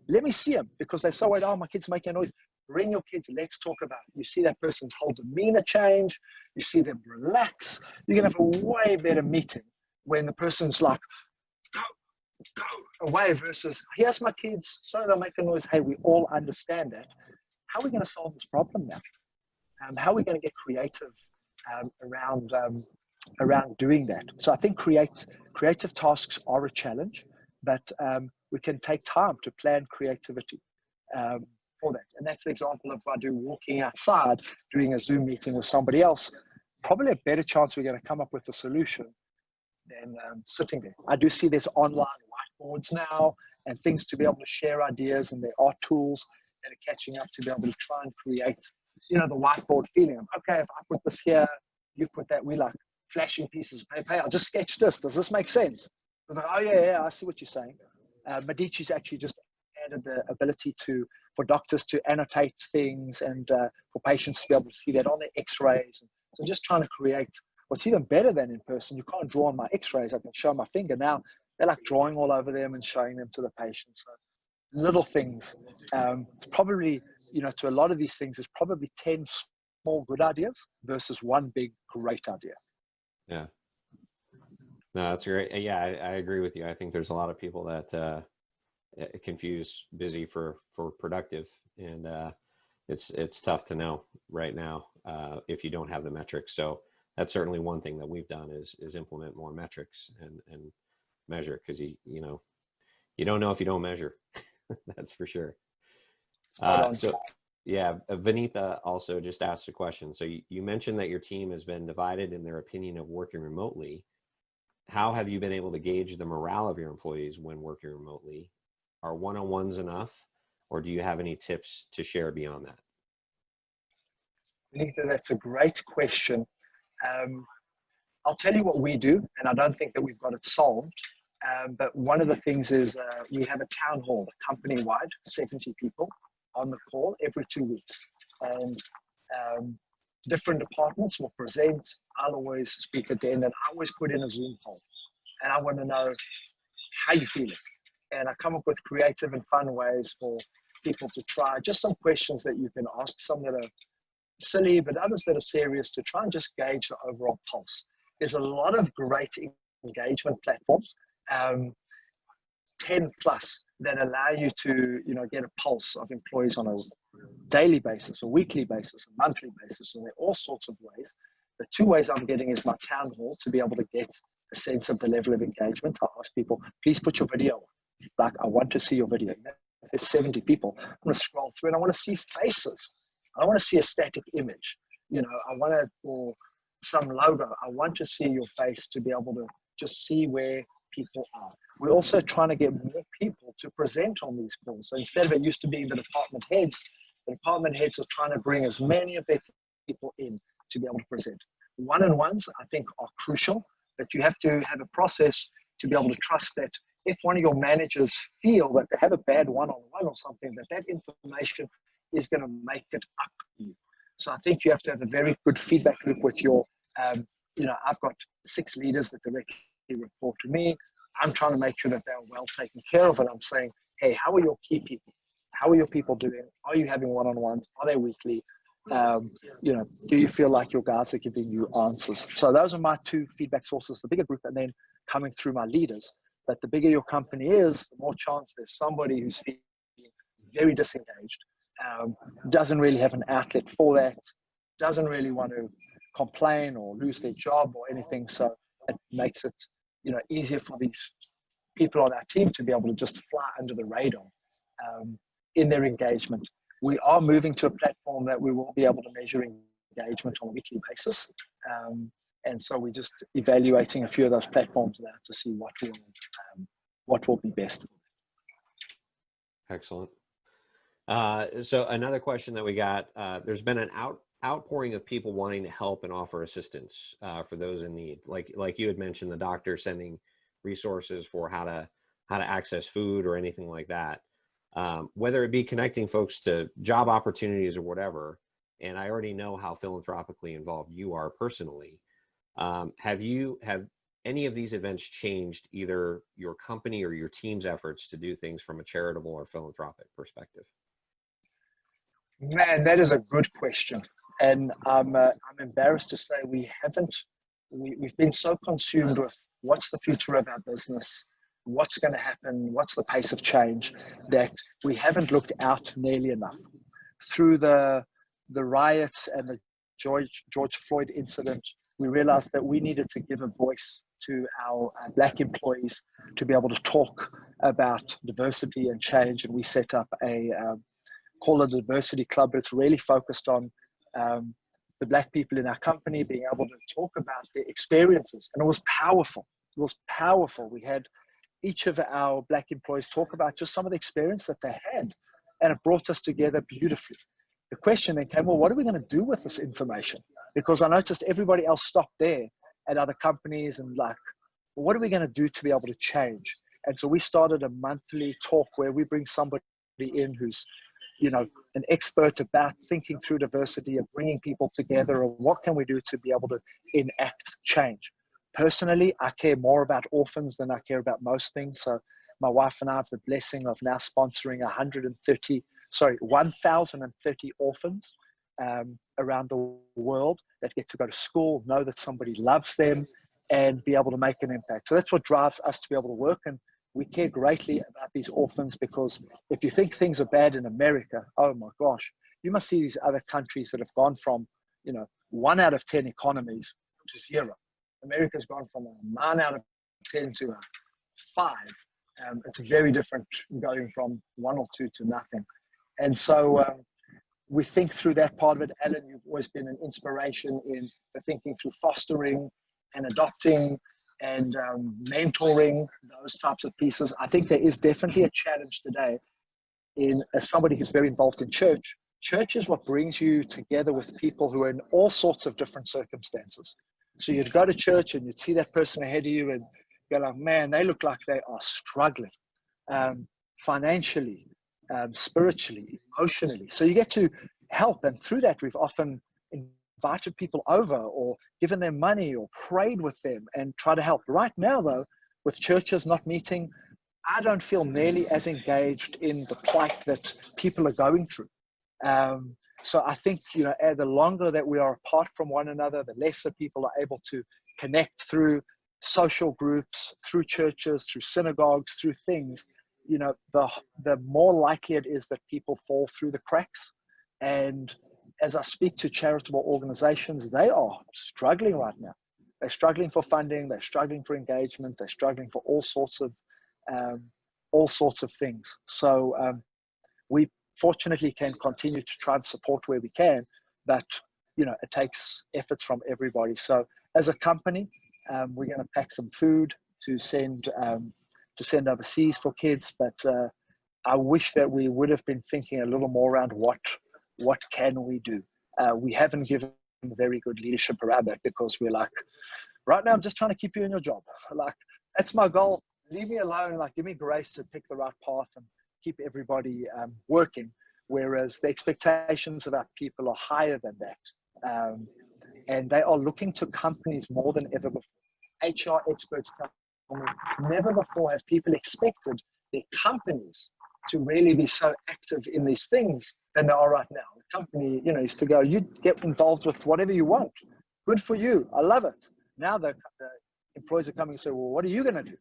Let me see them, because they're so worried, oh, my kid's making a noise. Bring your kids, let's talk about it. You see that person's whole demeanor change. You see them relax. You're going to have a way better meeting when the person's like, go away, versus, here's my kids, sorry they'll make a noise. Hey, we all understand that. How are we going to solve this problem now? How are we going to get creative around doing that? So I think creative tasks are a challenge, but we can take time to plan creativity for that. And that's the example of, I do walking outside, doing a Zoom meeting with somebody else, probably a better chance we're going to come up with a solution than sitting there. I do see there's online whiteboards now and things to be able to share ideas, and there are tools that are catching up to be able to try and create, the whiteboard feeling of, okay, if I put this here, you put that. We like flashing pieces of paper. Hey, I'll just sketch this. Does this make sense? I was like, oh yeah, I see what you're saying. Medici's actually just added the ability for doctors to annotate things and for patients to be able to see that on their x-rays. So just trying to create what's even better than in person. You can't draw on my x-rays. I can show my finger. Now they're like drawing all over them and showing them to the patient. So little things. It's probably, to a lot of these things, there's probably 10 small good ideas versus one big great idea. Yeah. No, that's great. Yeah, I agree with you. I think there's a lot of people that confuse busy for productive, and it's tough to know right now if you don't have the metrics. So that's certainly one thing that we've done is implement more metrics and measure, because you don't know if you don't measure. That's for sure. So yeah, Vanitha also just asked a question. So you mentioned that your team has been divided in their opinion of working remotely. How have you been able to gauge the morale of your employees when working remotely? Are one-on-ones enough, or do you have any tips to share beyond that? Vanitha, that's a great question. I'll tell you what we do, and I don't think that we've got it solved. But one of the things is we have a town hall, company-wide, 70 people on the call every 2 weeks. And different departments will present. I'll always speak at the end, and I always put in a Zoom poll. And I want to know how you feeling. And I come up with creative and fun ways for people to try. Just some questions that you can ask, some that are silly, but others that are serious, to try and just gauge the overall pulse. There's a lot of great engagement platforms, 10 plus, that allow you to get a pulse of employees on a daily basis, a weekly basis, a monthly basis, and there are all sorts of ways. The two ways I'm getting is my town hall to be able to get a sense of the level of engagement. I ask people, please put your video on. Like, I want to see your video. If there's 70 people, I'm going to scroll through and I want to see faces. I don't want to see a static image. I want to, or some logo. I want to see your face to be able to just see where people are. We're also trying to get more people to present on these calls. So instead of it used to being the department heads are trying to bring as many of their people in to be able to present. One-on-ones, I think, are crucial, but you have to have a process to be able to trust that if one of your managers feel that they have a bad one-on-one or something, that information is going to make it up to you. So I think you have to have a very good feedback loop with your, I've got 6 leaders that directly report to me. I'm trying to make sure that they're well taken care of, and I'm saying, hey, how are your key people? How are your people doing? Are you having one-on-ones? Are they weekly? Do you feel like your guys are giving you answers? So those are my 2 feedback sources, the bigger group and then coming through my leaders. But the bigger your company is, the more chance there's somebody who's feeling very disengaged, doesn't really have an outlet for that, doesn't really want to complain or lose their job or anything. So it makes it, easier for these people on our team to be able to just fly under the radar in their engagement. We are moving to a platform that we will be able to measure engagement on a weekly basis. And so we're just evaluating a few of those platforms now to see what will be best. Excellent. So another question that we got, there's been an outpouring of people wanting to help and offer assistance for those in need. Like you had mentioned, the doctor sending resources for how to access food or anything like that. Whether it be connecting folks to job opportunities or whatever. And I already know how philanthropically involved you are personally. Have any of these events changed either your company or your team's efforts to do things from a charitable or philanthropic perspective? Man, that is a good question. And I'm embarrassed to say we haven't. We've been so consumed with what's the future of our business, what's going to happen, what's the pace of change, that we haven't looked out nearly enough. Through the riots and the George Floyd incident, we realized that we needed to give a voice to our Black employees to be able to talk about diversity and change. And we set up call it a diversity club, but it's really focused on the Black people in our company being able to talk about their experiences. And it was powerful. It was powerful. We had each of our Black employees talk about just some of the experience that they had, and it brought us together beautifully. The question then came, well, what are we going to do with this information? Because I noticed everybody else stopped there at other companies and like, well, what are we going to do to be able to change? And so we started a monthly talk where we bring somebody in who's, you know, an expert about thinking through diversity and bringing people together, or what can we do to be able to enact change. Personally, I care more about orphans than I care about most things. So my wife and I have the blessing of now sponsoring 1,030 orphans around the world that get to go to school, know that somebody loves them, and be able to make an impact. So that's what drives us to be able to work. And we care greatly about these orphans, because if you think things are bad in America, oh my gosh, you must see these other countries that have gone from, you know, 1 out of 10 economies to 0. America's gone from a 9 out of 10 to a 5. It's very different going from 1 or 2 to nothing. And so we think through that part of it. Alan, you've always been an inspiration in the thinking through fostering and adopting and mentoring, those types of pieces. I think there is definitely a challenge today as somebody who's very involved in church. Church is what brings you together with people who are in all sorts of different circumstances. So you'd go to church and you'd see that person ahead of you and go like, man, they look like they are struggling financially, spiritually, emotionally. So you get to help. And through that, we've often invited people over or given them money or prayed with them and try to help. Right now, though, with churches not meeting, I don't feel nearly as engaged in the plight that people are going through. So I think, you know, the longer that we are apart from one another, the lesser people are able to connect through social groups, through churches, through synagogues, through things. You know, the more likely it is that people fall through the cracks. And as I speak to charitable organizations, they are struggling right now. They're struggling for funding, they're struggling for engagement, they're struggling for all sorts of things. So we fortunately can continue to try and support where we can, but you know, it takes efforts from everybody. So as a company, we're going to pack some food to send overseas for kids, but I wish that we would have been thinking a little more around what can we do. We haven't given very good leadership around that, because we're like, right now I'm just trying to keep you in your job. Like, that's my goal. Leave me alone. Like, give me grace to pick the right path and keep everybody working. Whereas the expectations of our people are higher than that. And they are looking to companies more than ever before. HR experts tell me never before have people expected their companies to really be so active in these things than they are right now. The company, you know, used to go, you get involved with whatever you want. Good for you. I love it. Now the employees are coming and say, well, what are you going to do?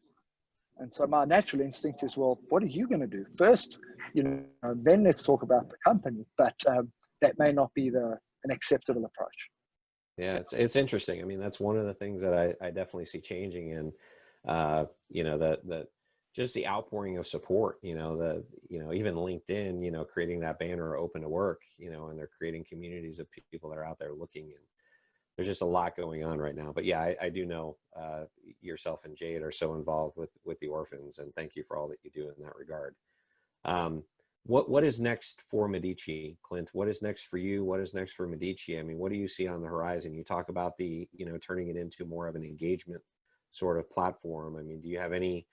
And so my natural instinct is, well, what are you going to do first? You know, then let's talk about the company. But that may not be an acceptable approach. Yeah, it's interesting. I mean, that's one of the things that I definitely see changing in, you know, the just the outpouring of support. You know, even LinkedIn, you know, creating that banner open to work, you know, and they're creating communities of people that are out there looking, and there's just a lot going on right now. But yeah, I do know yourself and Jade are so involved with the orphans, and thank you for all that you do in that regard. What is next for Medici, Clint? What is next for you? What is next for Medici? I mean, what do you see on the horizon? You talk about you know, turning it into more of an engagement sort of platform. I mean, do you have any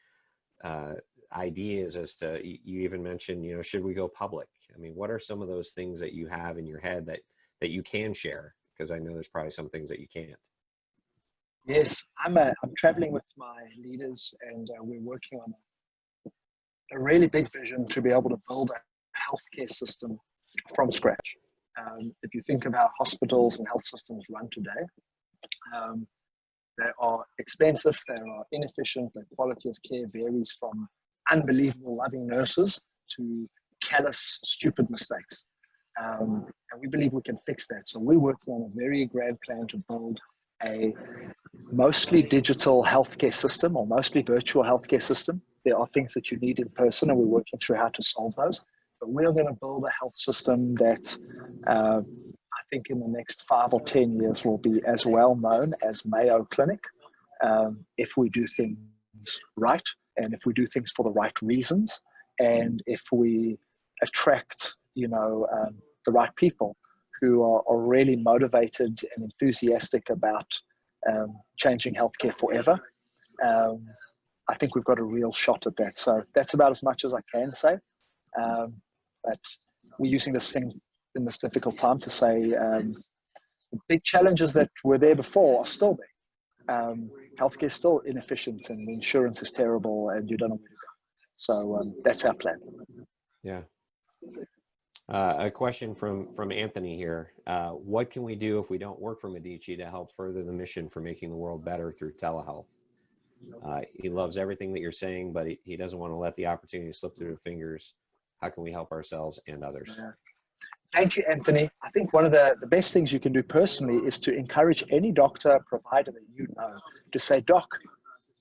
ideas as to, you even mentioned, you know, should we go public? I mean, what are some of those things that you have in your head that you can share? Because I know there's probably some things that you can't. Yes, I'm traveling with my leaders, and we're working on a really big vision to be able to build a healthcare system from scratch. If you think about hospitals and health systems run today, they are expensive, they are inefficient, the quality of care varies from unbelievable loving nurses to callous, stupid mistakes. And we believe we can fix that. So we're working on a very grand plan to build a mostly digital healthcare system, or mostly virtual healthcare system. There are things that you need in person, and we're working through how to solve those. But we're going to build a health system that I think in the next 5 or 10 years will be as well known as Mayo Clinic, if we do things right, and if we do things for the right reasons, and if we attract, you know, the right people who are really motivated and enthusiastic about changing healthcare forever. I think we've got a real shot at that. So that's about as much as I can say. But we're using this thing in this difficult time to say the big challenges that were there before are still there. Healthcare is still inefficient, and the insurance is terrible, and you don't know where to go. So that's our plan. Yeah. A question from Anthony here. What can we do if we don't work for Medici to help further the mission for making the world better through telehealth? He loves everything that you're saying, but he doesn't want to let the opportunity slip through the fingers. How can we help ourselves and others? Thank you, Anthony. I think one of the best things you can do personally is to encourage any doctor, provider that you know to say, Doc,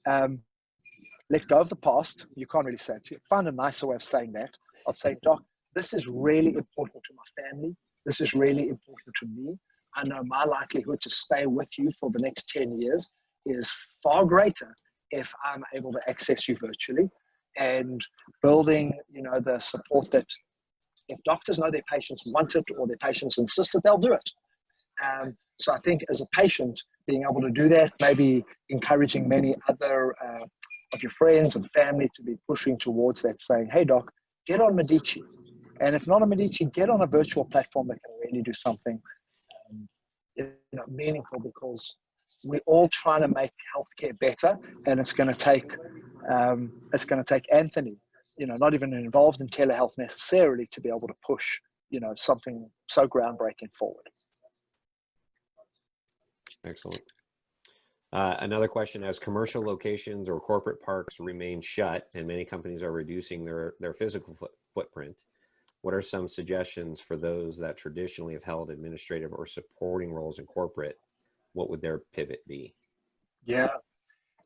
let go of the past. You can't really say it. Find a nicer way of saying that. I'd say, Doc, this is really important to my family. This is really important to me. I know my likelihood to stay with you for the next 10 years is far greater if I'm able to access you virtually, and building, the support that if doctors know their patients want it or their patients insist that they'll do it. So I think as a patient, being able to do that, maybe encouraging many other of your friends and family to be pushing towards that, saying, hey, Doc, get on Medici. And if not on Medici, get on a virtual platform that can really do something meaningful, because we're all trying to make healthcare better, and it's going to take Anthony, not even involved in telehealth necessarily, to be able to push, something so groundbreaking forward. Excellent. Another question: as commercial locations or corporate parks remain shut and many companies are reducing their physical footprint, what are some suggestions for those that traditionally have held administrative or supporting roles in corporate? What would their pivot be? Yeah,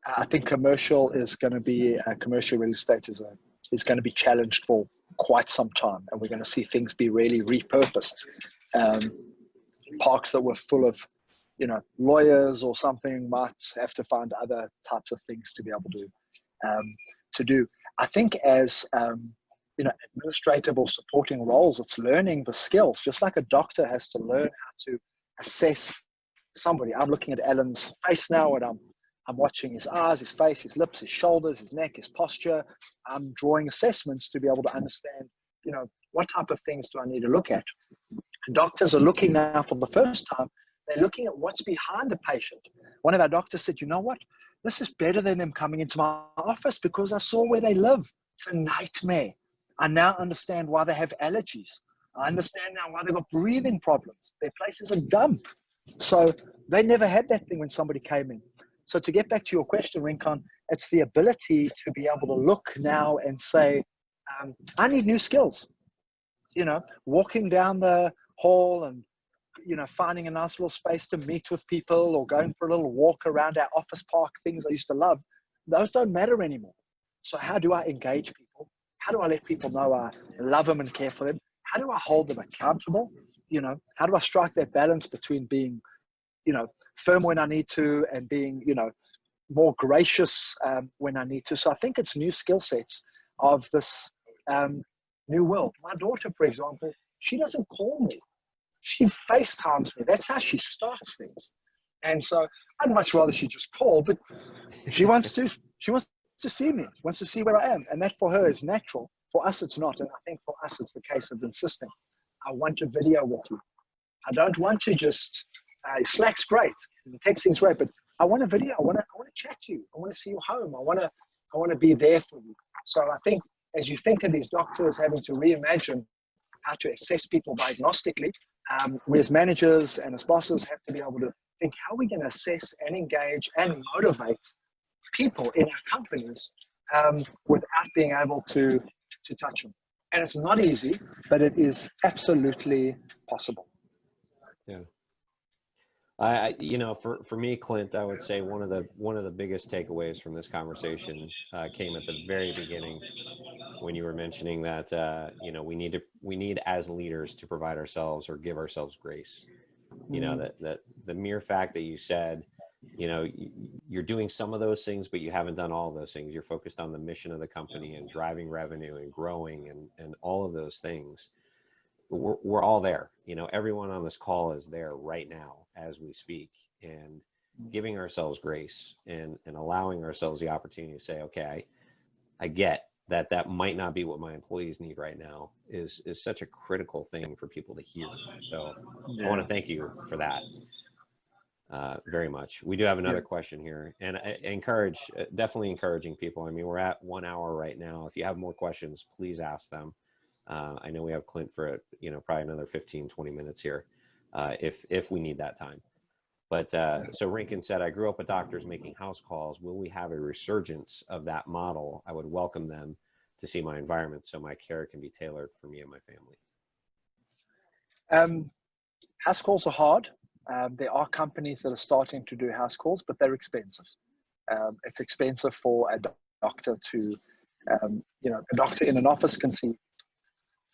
I think commercial real estate is going to be challenged for quite some time, and we're going to see things be really repurposed. Parks that were full of, lawyers or something might have to find other types of things to be able to do. I think as administrative or supporting roles, it's learning the skills, just like a doctor has to learn how to assess somebody. I'm looking at Alan's face now, and I'm watching his eyes, his face, his lips, his shoulders, his neck, his posture. I'm drawing assessments to be able to understand, what type of things do I need to look at? And doctors are looking now for the first time. They're looking at what's behind the patient. One of our doctors said, you know what? This is better than them coming into my office, because I saw where they live. It's a nightmare. I now understand why they have allergies. I understand now why they've got breathing problems. Their place is a dump. So they never had that thing when somebody came in. So to get back to your question, Rincon, it's the ability to be able to look now and say, I need new skills. Walking down the hall and, finding a nice little space to meet with people, or going for a little walk around our office park, things I used to love, those don't matter anymore. So how do I engage people? How do I let people know I love them and care for them? How do I hold them accountable? How do I strike that balance between being, firm when I need to, and being, more gracious when I need to? So I think it's new skill sets of this new world. My daughter, for example, she doesn't call me. She FaceTimes me. That's how she starts things. And so I'd much rather she just call, but she wants to see me, wants to see where I am. And that for her is natural. For us, it's not. And I think for us, it's the case of insisting. I want a video with you. I don't want to just, Slack's great, texting's great, but I want a video. I want to chat to you. I want to see you home. I want to be there for you. So I think as you think of these doctors having to reimagine how to assess people diagnostically, we as managers and as bosses have to be able to think, how are we going to assess and engage and motivate people in our companies without being able to touch them? And it's not easy, but it is absolutely possible. Yeah. For me, Clint, I would say one of the biggest takeaways from this conversation came at the very beginning, when you were mentioning that we need as leaders to provide ourselves or give ourselves grace. That the mere fact that you said, you're doing some of those things, but you haven't done all of those things. You're focused on the mission of the company and driving revenue and growing and all of those things. We're all there. Everyone on this call is there right now as we speak, and giving ourselves grace and allowing ourselves the opportunity to say, okay, I get that might not be what my employees need right now is such a critical thing for people to hear. So I want to thank you for that very much. We do have another question here, and I encourage, definitely encouraging people. I mean, we're at 1 hour right now. If you have more questions, please ask them. I know we have Clint for, probably another 15, 20 minutes here if we need that time. But so Rinkin said, I grew up with doctors making house calls. Will we have a resurgence of that model? I would welcome them to see my environment so my care can be tailored for me and my family. House calls are hard. There are companies that are starting to do house calls, but they're expensive. It's expensive for a doctor to, a doctor in an office can see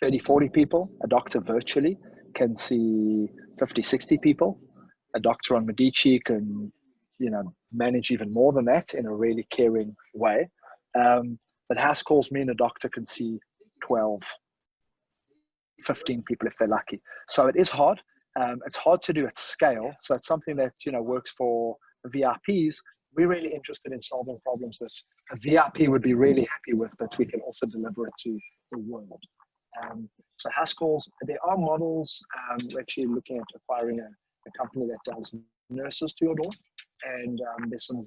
30, 40 people. A doctor virtually can see 50, 60 people. A doctor on Medici can, manage even more than that in a really caring way. But house calls mean a doctor can see 12, 15 people if they're lucky. So it is hard. It's hard to do at scale. So it's something that, works for VIPs. We're really interested in solving problems that a VIP would be really happy with, but we can also deliver it to the world. So house calls, there are models. We're actually looking at acquiring a company that does nurses to your door. And there's some,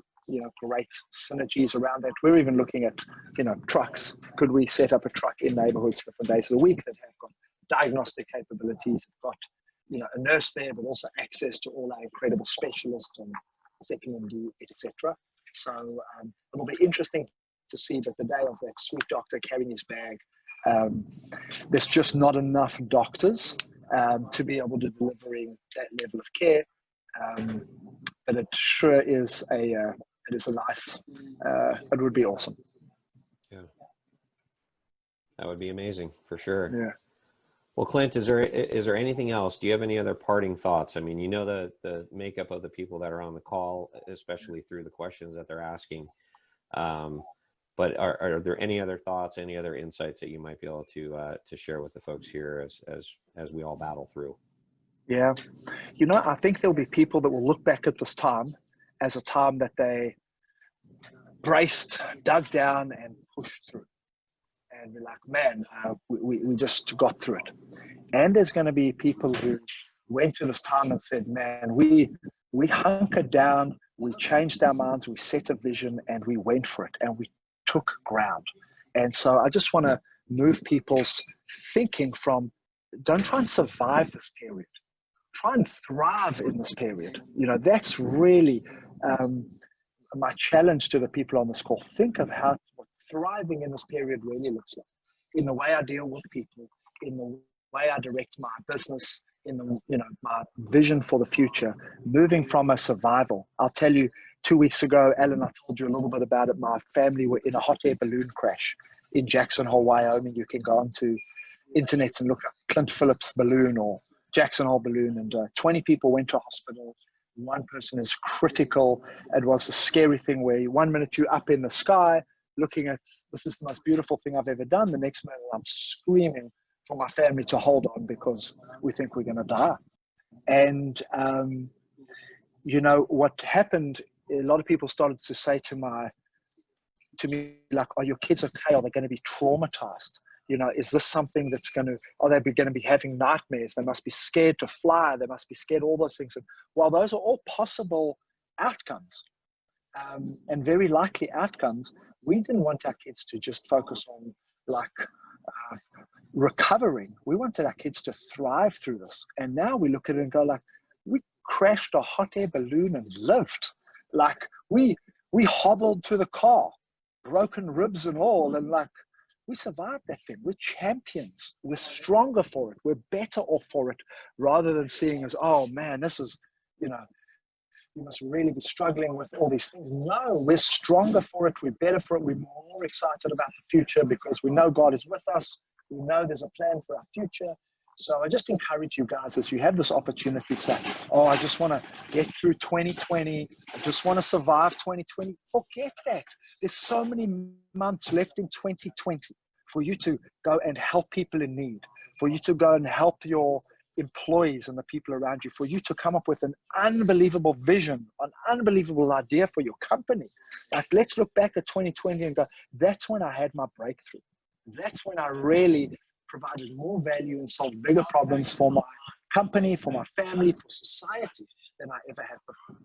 great synergies around that. We're even looking at, trucks. Could we set up a truck in neighborhoods different days of the week that have got diagnostic capabilities, have got, a nurse there, but also access to all our incredible specialists and second MD, etc. So it'll be interesting to see that the day of that sweet doctor carrying his bag, there's just not enough doctors to be able to delivering that level of care. But it sure is it is a nice, it would be awesome. Yeah, that would be amazing for sure. Yeah. Well, Clint, is there anything else? Do you have any other parting thoughts? I mean, the makeup of the people that are on the call, especially through the questions that they're asking. But are there any other thoughts, any other insights that you might be able to share with the folks here as we all battle through? Yeah, I think there'll be people that will look back at this time as a time that they braced, dug down, and pushed through. And be like, man, we just got through it. And there's going to be people who went to this time and said, man, we hunkered down, we changed our minds, we set a vision, and we went for it, and we took ground. And so I just want to move people's thinking from, don't try and survive this period. Try and thrive in this period. That's really my challenge to the people on this call. Think of what thriving in this period really looks like, in the way I deal with people, in the way I direct my business, in the my vision for the future, moving from a survival. I'll tell you, 2 weeks ago, Alan, I told you a little bit about it. My family were in a hot air balloon crash in Jackson Hole, Wyoming. You can go onto internet and look up Clint Phillips balloon or Jackson Hole balloon, and 20 people went to hospital. One person is critical. It was a scary thing where 1 minute you're up in the sky looking at, this is the most beautiful thing I've ever done. The next minute I'm screaming for my family to hold on because we think we're going to die. And, what happened, a lot of people started to say to me, like, are your kids okay? Are they going to be traumatized? Is this something that's are they going to be having nightmares? They must be scared to fly. They must be scared, all those things. And while those are all possible outcomes and very likely outcomes, we didn't want our kids to just focus on recovering. We wanted our kids to thrive through this. And now we look at it and go we crashed a hot air balloon and lived. We hobbled to the car, broken ribs and all, and we survived that thing. We're champions. We're stronger for it. We're better off for it, rather than seeing as, oh man, this is, you must really be struggling with all these things. No, we're stronger for it. We're better for it. We're more excited about the future because we know God is with us. We know there's a plan for our future. So I just encourage you guys, as you have this opportunity to say, oh, I just want to get through 2020. I just want to survive 2020. Forget that. There's so many months left in 2020 for you to go and help people in need, for you to go and help your employees and the people around you, for you to come up with an unbelievable vision, an unbelievable idea for your company. Like, let's look back at 2020 and go, that's when I had my breakthrough. That's when I really provided more value and solved bigger problems for my company, for my family, for society than I ever have before.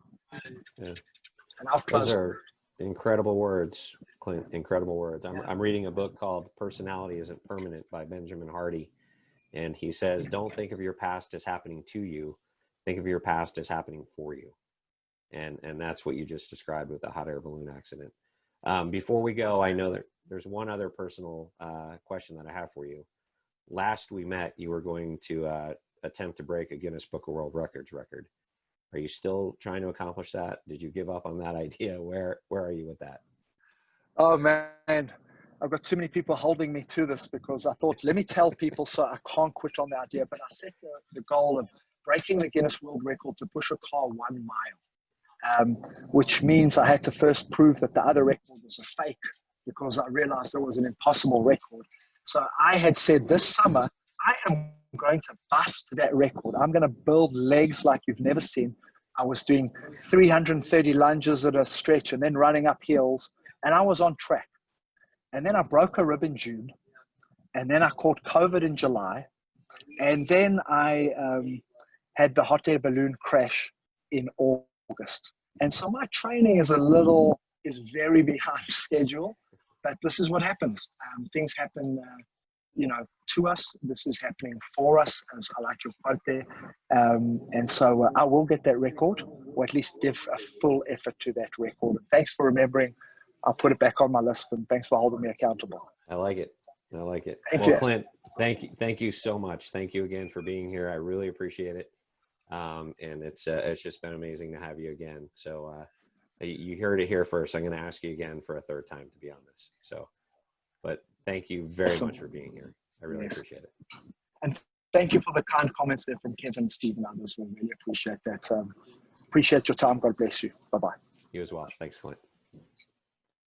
Yeah. And I'll close. Those are incredible words, Clint. Incredible words. I'm reading a book called Personality Isn't Permanent by Benjamin Hardy. And he says, don't think of your past as happening to you. Think of your past as happening for you. And that's what you just described with the hot air balloon accident. Before we go, I know that there's one other personal question that I have for you. Last we met, you were going to attempt to break a Guinness Book of World Records record. Are you still trying to accomplish that? Did you give up on that idea? Where are you with that? Oh, man. I've got too many people holding me to this, because I thought, let me tell people so I can't quit on the idea. But I set the goal of breaking the Guinness World Record to push a car 1 mile, which means I had to first prove that the other record was a fake, because I realized it was an impossible record. So I had said this summer, I am going to bust that record. I'm going to build legs like you've never seen. I was doing 330 lunges at a stretch and then running up hills, and I was on track. And then I broke a rib in June, and then I caught COVID in July, and then I had the hot air balloon crash in August. And so my training is very behind schedule, but this is what happens. Things happen, to us. This is happening for us, as I like your quote there. And so I will get that record, or at least give a full effort to that record. And thanks for remembering. I'll put it back on my list, and thanks for holding me accountable. I like it. I like it. Thank well, you. Clint, thank you so much. Thank you again for being here. I really appreciate it. And it's just been amazing to have you again. So you heard it here first. I'm going to ask you again for a third time to be on this. So, but thank you very much for being here. I really appreciate it. And thank you for the kind comments there from Kevin, Steve, and others. We really appreciate that. Appreciate your time. God bless you. Bye-bye. You as well. Thanks, Clint.